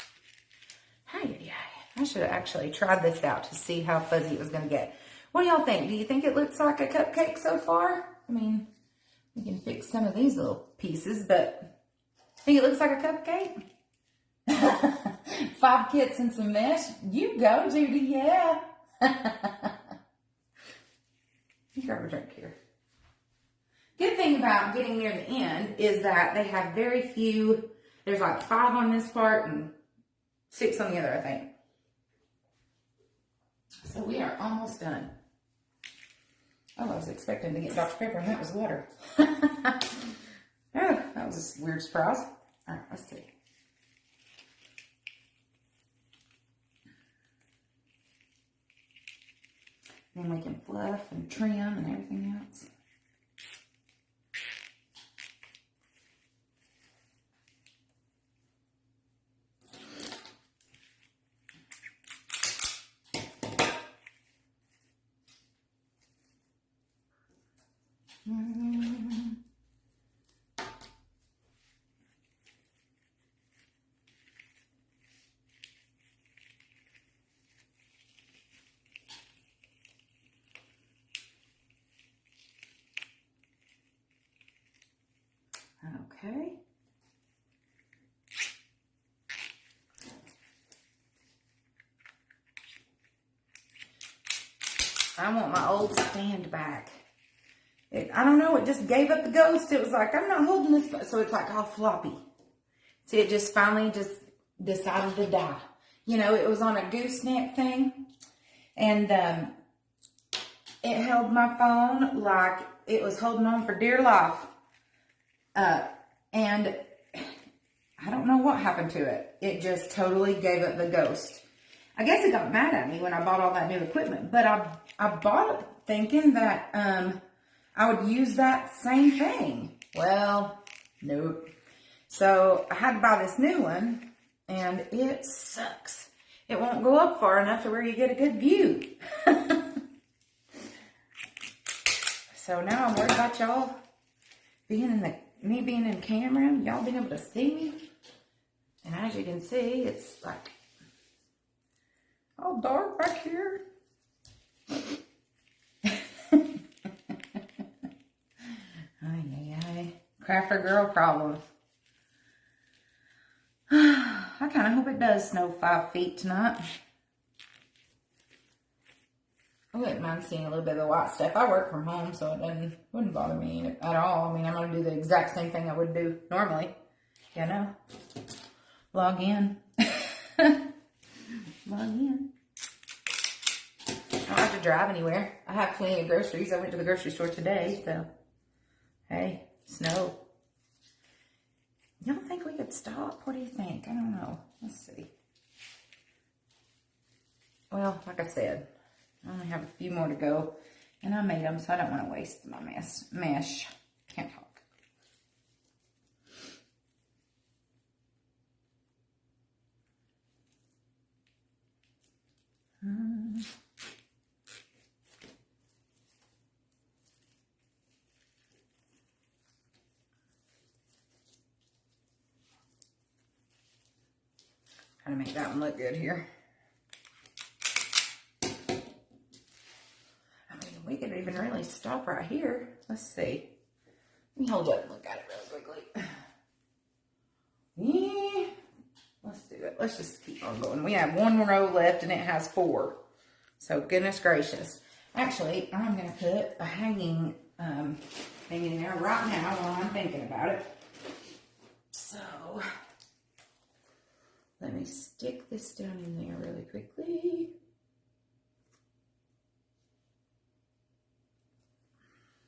I should have actually tried this out to see how fuzzy it was going to get. What do y'all think? Do you think it looks like a cupcake so far? I mean, we can fix some of these little pieces, but think it looks like a cupcake? 5 kits and some mesh. You go, Judy. Yeah. You grab a drink here. Good thing about getting near the end is that they have very few. There's like 5 on this part and 6 on the other, I think. So we are almost done. Oh, I was expecting to get Dr. Pepper and that was water. Oh, that was a weird surprise. All right, let's see. Then we can fluff and trim and everything else. Okay. I want my old stand back. I don't know, it just gave up the ghost. It was like, I'm not holding this, so it's like all floppy. See, it just finally just decided to die. You know, it was on a gooseneck thing, and it held my phone like it was holding on for dear life. And I don't know what happened to it. It just totally gave up the ghost. I guess it got mad at me when I bought all that new equipment, but I bought it thinking that I would use that same thing. Well, nope. So I had to buy this new one, and it sucks. It won't go up far enough to where you get a good view. So now I'm worried about y'all me being in camera, y'all being able to see me. And as you can see, it's like all dark back here. Crafter girl problems. I kind of hope it does snow 5 feet tonight. I wouldn't mind seeing a little bit of the white stuff. I work from home, so it wouldn't bother me at all. I mean, I'm going to do the exact same thing I would do normally. You know? Log in. Log in. I don't have to drive anywhere. I have plenty of groceries. I went to the grocery store today, so hey, snow. Y'all think we could stop? What do you think? I don't know. Let's see. Well, like I said, I only have a few more to go, and I made them, so I don't want to waste my mesh. Can't talk. Trying to make that one look good here. I mean, we could even really stop right here. Let's see. Let me hold up and look at it really quickly. Yeah. Let's do it. Let's just keep on going. We have 1 row left and it has 4. So goodness gracious. Actually, I'm going to put a hanging thing in there right now while I'm thinking about it. So let me stick this down in there really quickly.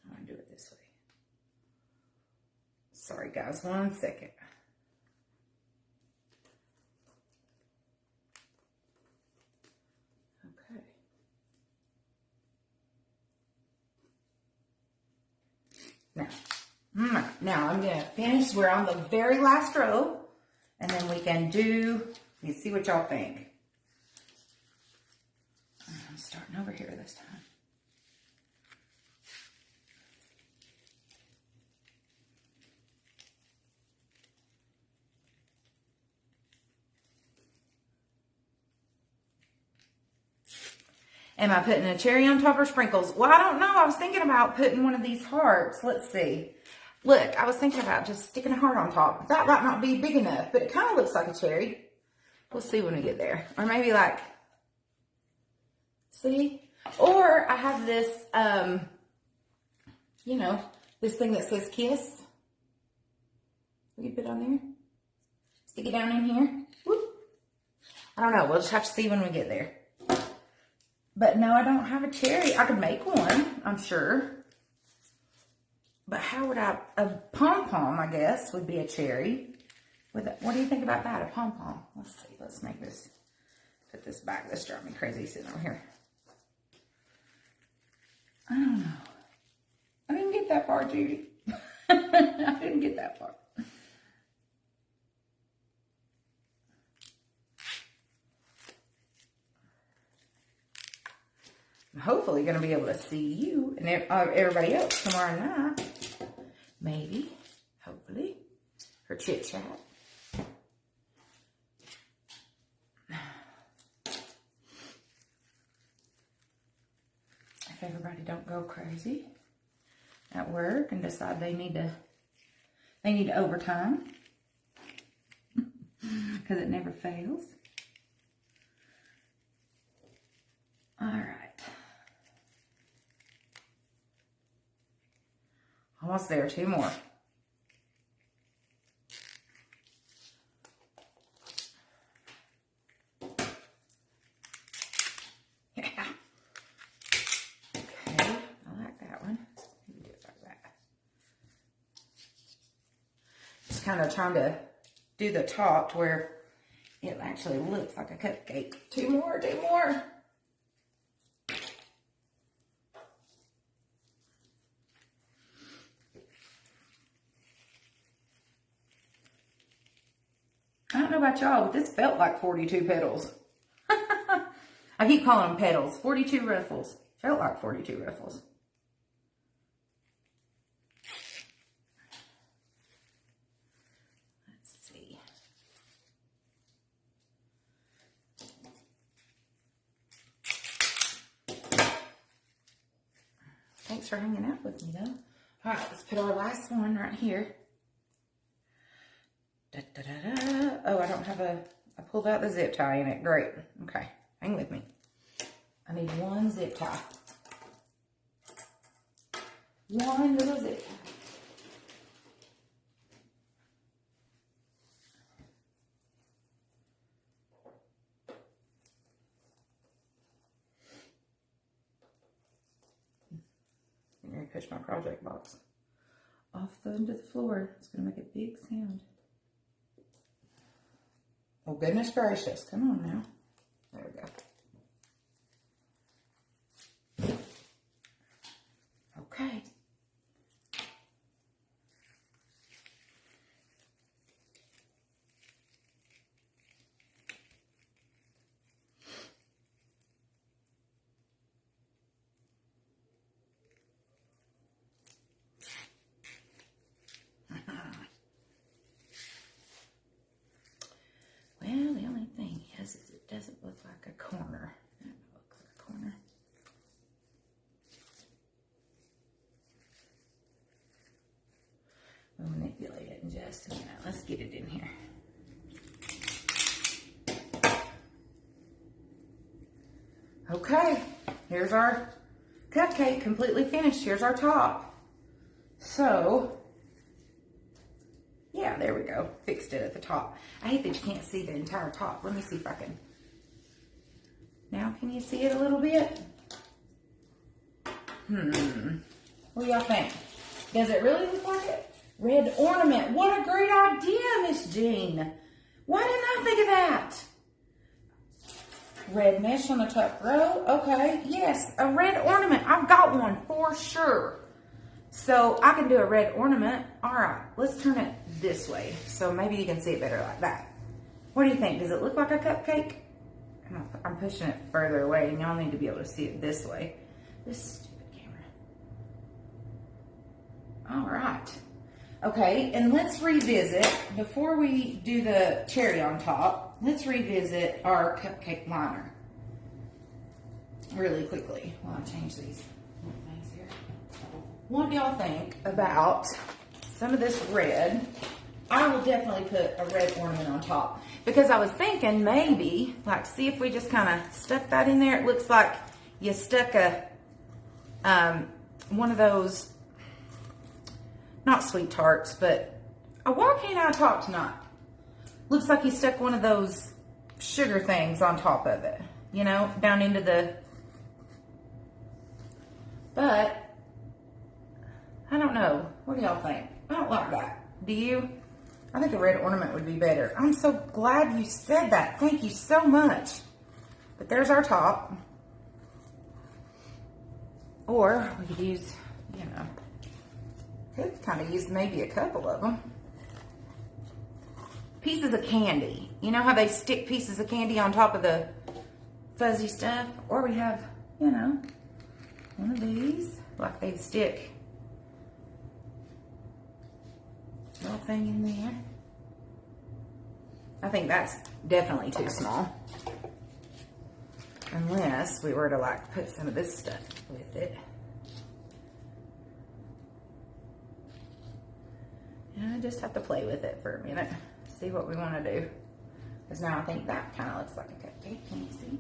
I'm going to do it this way. guys. 1 second. Okay. Now I'm going to finish. We're on the very last row. And then we can do, you see what y'all think. I'm starting over here this time. Am I putting a cherry on top or sprinkles? Well, I don't know. I was thinking about putting one of these hearts. Let's see. Look, I was thinking about just sticking a heart on top. That might not be big enough, but it kind of looks like a cherry. We'll see when we get there. Or maybe like, see? Or I have this, you know, this thing that says kiss. We can put on there. Stick it down in here. Whoop. I don't know. We'll just have to see when we get there. But no, I don't have a cherry. I could make one, I'm sure. But how would I, a pom-pom, I guess, would be a cherry. What do you think about that, a pom-pom? Let's see, let's make this, put this back. This drives me crazy sitting over here. I don't know. I didn't get that far, Judy. I didn't get that far. I'm hopefully going to be able to see you and everybody else tomorrow night. Maybe, hopefully, for chit chat. If everybody don't go crazy at work and decide they need overtime because it never fails. All right. Almost there, 2 more. Yeah. Okay, I like that one. Maybe do it like that. Just kind of trying to do the top to where it actually looks like a cupcake. 2 more, 2 more. I don't know about y'all, but this felt like 42 petals. I keep calling them petals. 42 ruffles. Felt like 42 ruffles. Let's see. Thanks for hanging out with me, though. All right, let's put our last one right here. Da, da, da, da. Oh, I don't have I pulled out the zip tie in it. Great. Okay, hang with me. I need 1 zip tie. 1 little zip tie. I'm going to push my project box off into the floor. It's going to make a big sound. Oh, goodness gracious. Come on now. There we go. Okay. Well, the only thing is it doesn't look like a corner. That looks like a corner. We'll manipulate it in just a minute. Let's get it in here. Okay, here's our cupcake completely finished. Here's our top. So, yeah, there we go. Fixed it at the top. I hate that you can't see the entire top. Let me see if I can. Now, can you see it a little bit? What do y'all think? Does it really look like it? Red ornament. What a great idea, Miss Jean. Why didn't I think of that? Red mesh on the top row. Okay, yes, a red ornament. I've got one for sure. So I can do a red ornament. All right, let's turn it this way so maybe you can see it better like that. What do you think? Does it look like a cupcake? I'm pushing it further away and y'all need to be able to see it this way. This stupid camera. All right. Okay, and let's revisit, before we do the cherry on top, let's revisit our cupcake liner really quickly while I change these things here. What do y'all think about some of this red? I will definitely put a red ornament on top because I was thinking maybe, like, see if we just kind of stuck that in there. It looks like you stuck a, one of those, not sweet tarts, but why can't I talk tonight? Looks like you stuck one of those sugar things on top of it, you know, down into the, but I don't know. What do y'all think? I don't like that. Do you? I think a red ornament would be better. I'm so glad you said that. Thank you so much. But there's our top. Or we could use, you know, could kind of use maybe a couple of them. Pieces of candy. You know how they stick pieces of candy on top of the fuzzy stuff? Or we have, you know, one of these, like they stick little thing in there. I think that's definitely too small. Unless we were to like put some of this stuff with it. And I just have to play with it for a minute. See what we want to do. Because now I think that kind of looks like a cupcake. Can you see?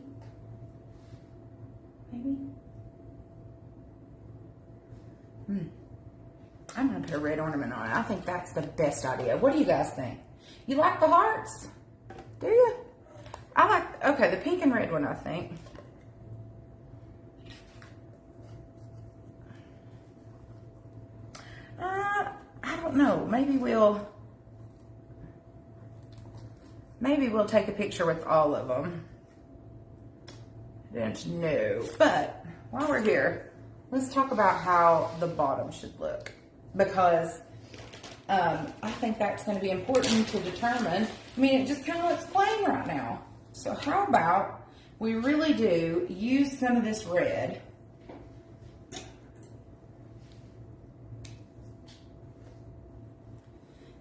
Maybe? I'm going to put a red ornament on it. I think that's the best idea. What do you guys think? You like the hearts? Do you? I like, okay, the pink and red one, I think. I don't know. Maybe we'll take a picture with all of them. I don't know. But while we're here, let's talk about how the bottom should look. Because I think that's going to be important to determine. I mean, it just kind of looks plain right now. So how about we really do use some of this red.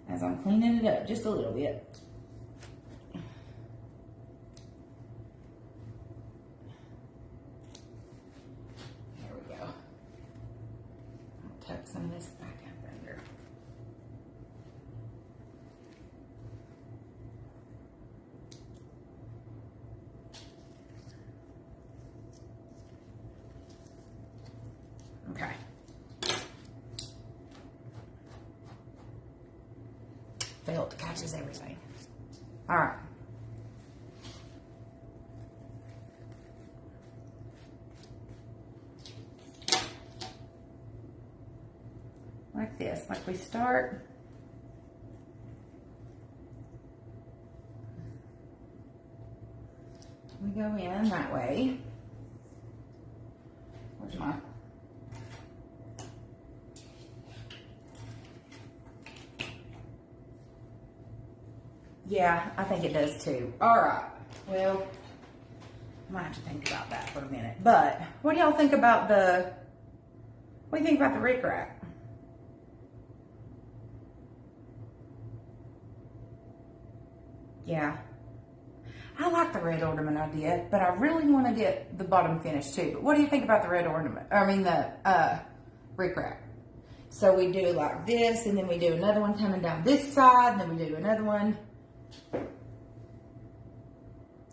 As I'm cleaning it up just a little bit. There we go. I'll tuck some of this back up under. Okay. Felt catches everything. All right. Like this, like we start. We go in that way. Where's my? Yeah, I think it does too. All right. Well, I might have to think about that for a minute. But what do y'all think about the? What do you think about the rickrack? Yeah. I like the red ornament idea, but I really want to get the bottom finished too. But what do you think about the red ornament? I mean the rickrack. So we do like this, and then we do another one coming down this side, and then we do another one.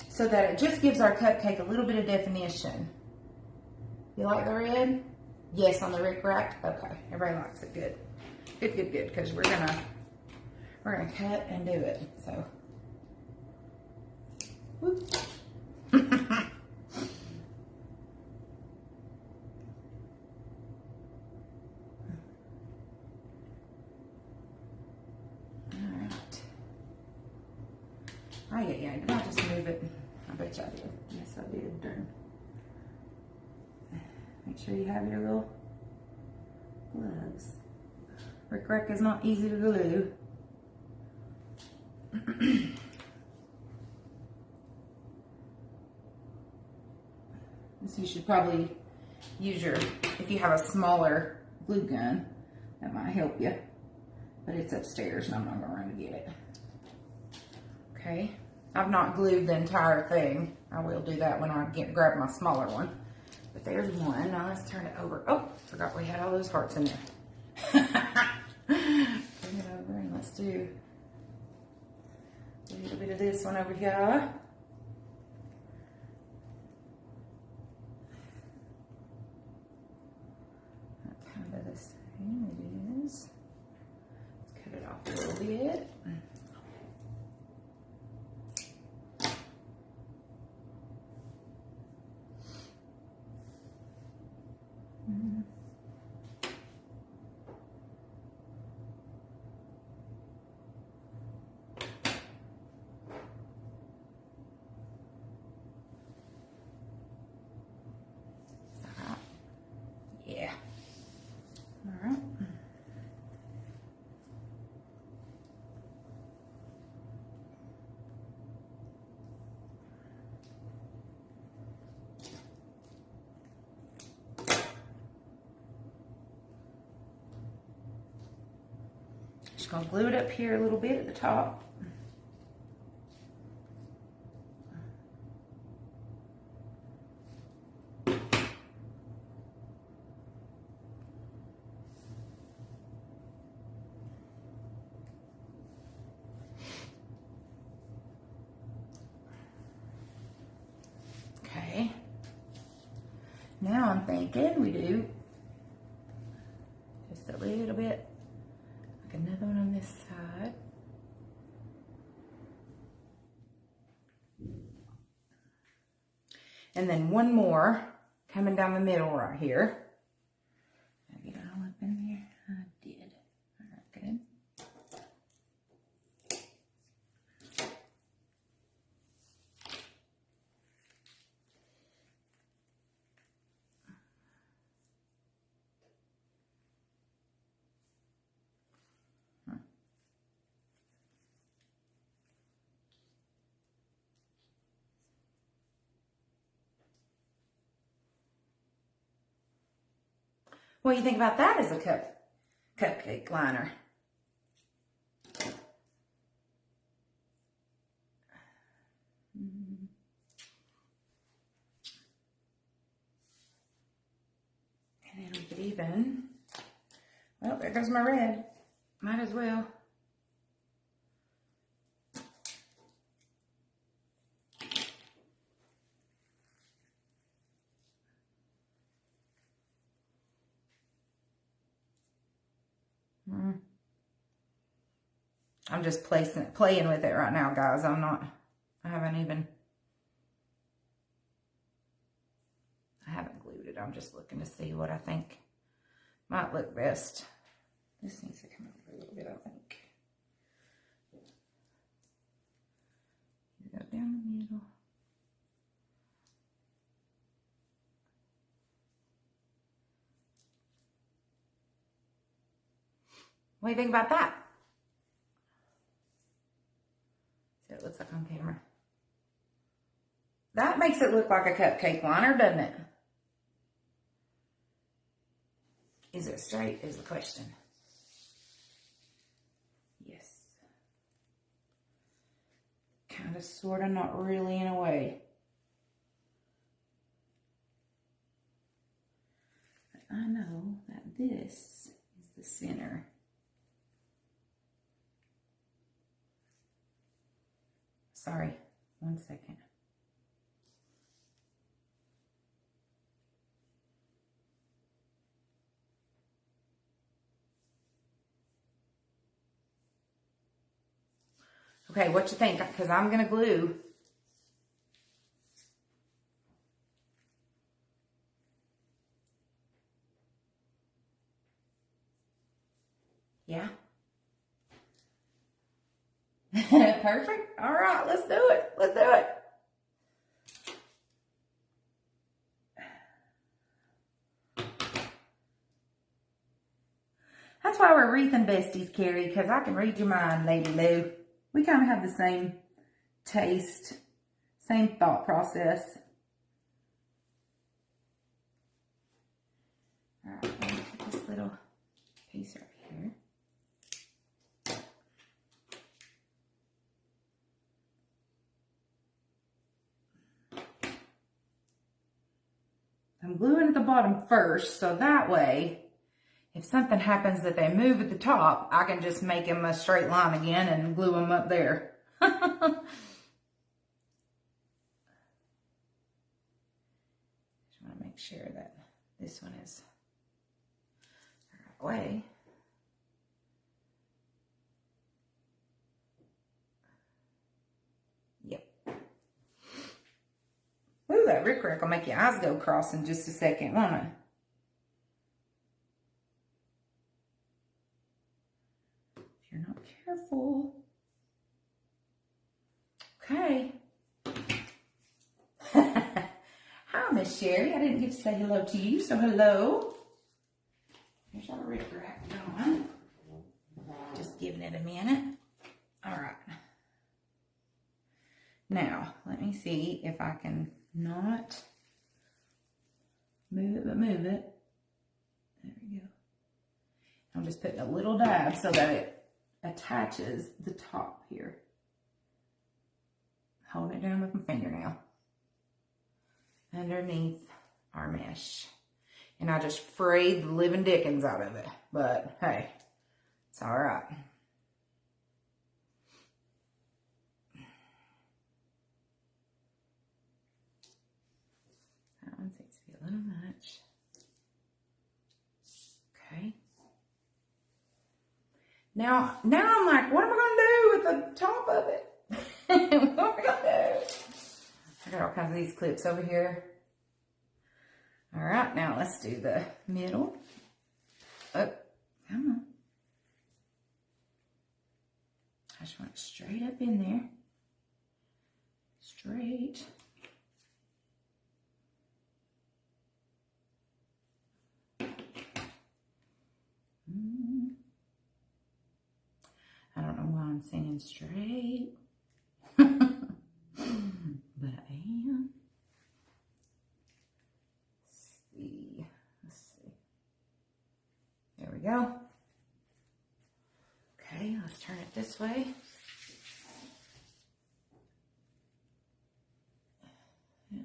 So that it just gives our cupcake a little bit of definition. You like the red? Yes, on the rickrack? Okay, everybody likes it. Good. Good, good, good, because we're gonna cut and do it. So whoop. Yes, I did. Darn. Make sure you have your little gloves. Rickrack is not easy to glue. So you should probably use if you have a smaller glue gun, that might help you. But it's upstairs and I'm not going to run to get it. Okay, I've not glued the entire thing. I will do that when I grab my smaller one. But there's one. Now let's turn it over. Oh, forgot we had all those hearts in there. Turn it over and let's do a little bit of this one over here. Kind of the same it is. Let's cut it off a little bit. Yeah. All right. Just gonna glue it up here a little bit at the top. Okay. Now I'm thinking we do just a little bit, like another one on this side. And then one more coming down the middle right here. Did I get it all up in there? I did. All right, good. What do you think about that as a cupcake liner? And then we could even, well, there goes my red. Might as well. I'm just playing with it right now, guys. I haven't glued it. I'm just looking to see what I think might look best. This needs to come over a little bit, I think. Go down the middle. What do you think about that? See what it looks like on camera. That makes it look like a cupcake liner, doesn't it? Is it straight is the question. Yes. Kind of, sort of, not really in a way. But I know that this is the center. Sorry, 1 second. Okay, what you think? Because I'm going to glue. Yeah? Perfect. All right, let's do it. Let's do it. That's why we're Wreath and besties, Carrie, because I can read your mind, Lady Lou. We kind of have the same taste, same thought process. All right, I'm going to put this little piece right here. I'm gluing at the bottom first, so that way, if something happens that they move at the top, I can just make them a straight line again and glue them up there. Just want to make sure that this one is the right way. Yep. Ooh, that rickrack will make your eyes go cross in just a second, won't it? If you're not careful. Okay. Hi, Miss Sherry. I didn't get to say hello to you, so hello. Here's our rickrack going. Just giving it a minute. All right. Now, let me see if I can not move it, but move it. There we go. I'm just putting a little dab so that it attaches the top here. Hold it down with my fingernail underneath our mesh. And I just frayed the living dickens out of it. But hey, it's all right. That one seems to be a little much. Okay. Now I'm like, what am I going to do with the top of it? What am I going to do? I got all kinds of these clips over here. All right, now let's do the middle. Oh, come on. I just want it straight up in there. Straight. I don't know why I'm saying straight. But I am. Let's see. There we go. Okay, let's turn it this way. Yep.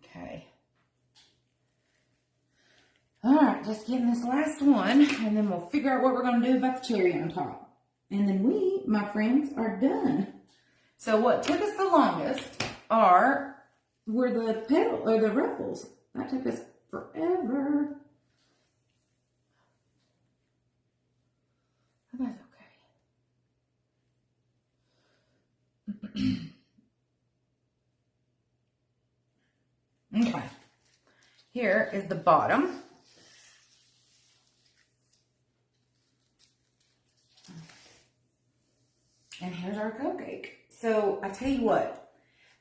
Okay. All right, just getting this last one, and then we'll figure out what we're going to do about the cherry on top. And then we, my friends, are done. So what took us the longest were the petal or the ruffles. That took us forever. But that's okay. Okay. Here is the bottom. And here's our cupcake. So I tell you what,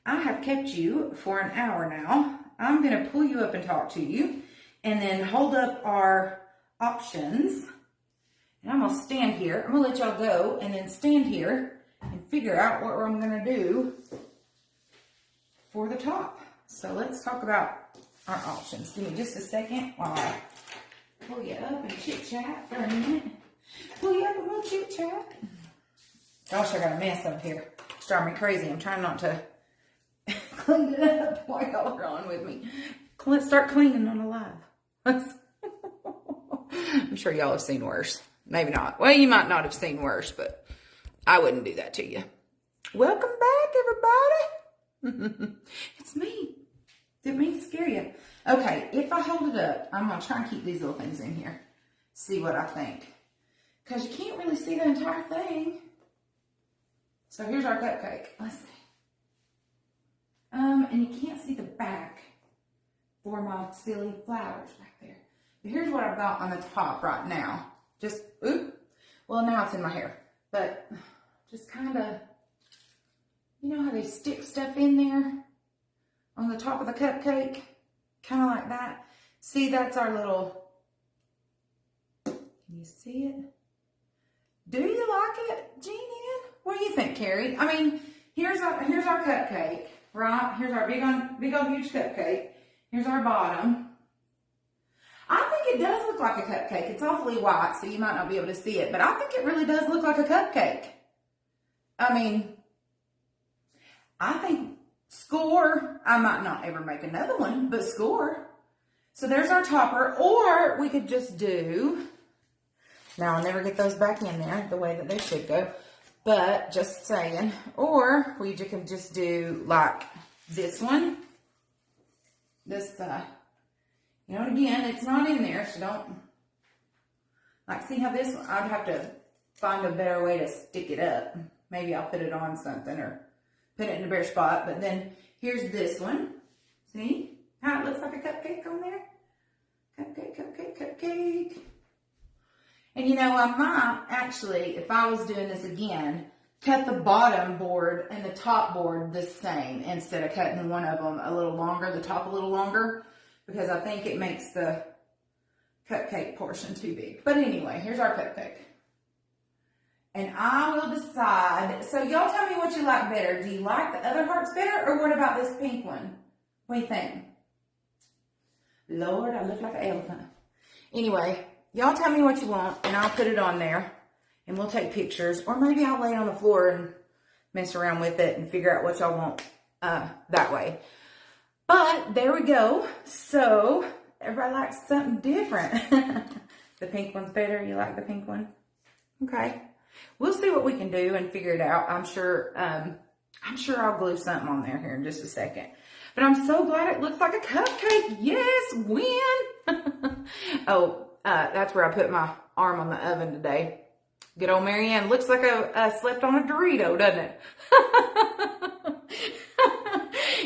I have kept you for an hour now. I'm going to pull you up and talk to you and then hold up our options. And I'm going to stand here. I'm going to let y'all go and then stand here and figure out what I'm going to do for the top. So let's talk about our options. Give me just a second while I pull you up and chit chat for a minute. Pull you up and we'll chit chat. Gosh, I got a mess up here. It's driving me crazy. I'm trying not to clean it up while y'all are on with me. Let's start cleaning on the live. I'm sure y'all have seen worse. Maybe not. Well, you might not have seen worse, but I wouldn't do that to you. Welcome back, everybody. It's me. Didn't mean to scare you. Okay, if I hold it up, I'm going to try and keep these little things in here. See what I think. Because you can't really see the entire thing. So here's our cupcake. Let's see. And you can't see the back for my silly flowers back there. But here's what I've got on the top right now. Just, oop. Well, now it's in my hair. But just kind of, you know how they stick stuff in there on the top of the cupcake? Kind of like that. See, that's our little, can you see it? Do you like it, Jeannie? What do you think, Carrie? I mean, here's our cupcake, right? Here's our big old huge cupcake. Here's our bottom. I think it does look like a cupcake. It's awfully white, so you might not be able to see it, but I think it really does look like a cupcake. I mean, I think score. I might not ever make another one, but score. So there's our topper, or we could just do, now I'll never get those back in there the way that they should go, but just saying, or we can just do like this one, this, you know, again, it's not in there, so don't, like, see how this one, I'd have to find a better way to stick it up. Maybe I'll put it on something or put it in a bare spot, but then here's this one. See how it looks like a cupcake on there? Cupcake, cupcake, cupcake. And you know, I might actually, if I was doing this again, cut the bottom board and the top board the same instead of cutting one of them a little longer, the top a little longer, because I think it makes the cupcake portion too big. But anyway, here's our cupcake. And I will decide, so y'all tell me what you like better. Do you like the other hearts better, or what about this pink one? What do you think? Lord, I look like an elephant. Anyway, y'all tell me what you want, and I'll put it on there, and we'll take pictures, or maybe I'll lay it on the floor and mess around with it and figure out what y'all want that way. But there we go. So everybody likes something different. The pink one's better. You like the pink one? Okay. We'll see what we can do and figure it out. I'm sure I'll glue something on there here in just a second. But I'm so glad it looks like a cupcake. Yes, win. Oh, that's where I put my arm on the oven today. Good old Marianne. Looks like I slept on a Dorito, doesn't it?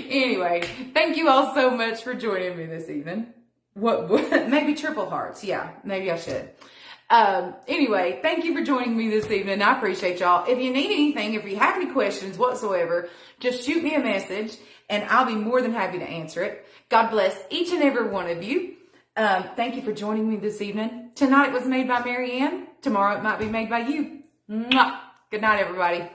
Anyway, thank you all so much for joining me this evening. What maybe triple hearts. Yeah, maybe I should. Anyway, thank you for joining me this evening. I appreciate y'all. If you need anything, if you have any questions whatsoever, just shoot me a message and I'll be more than happy to answer it. God bless each and every one of you. Thank you for joining me this evening. Tonight it was made by Marianne. Tomorrow it might be made by you. Mwah. Good night, everybody.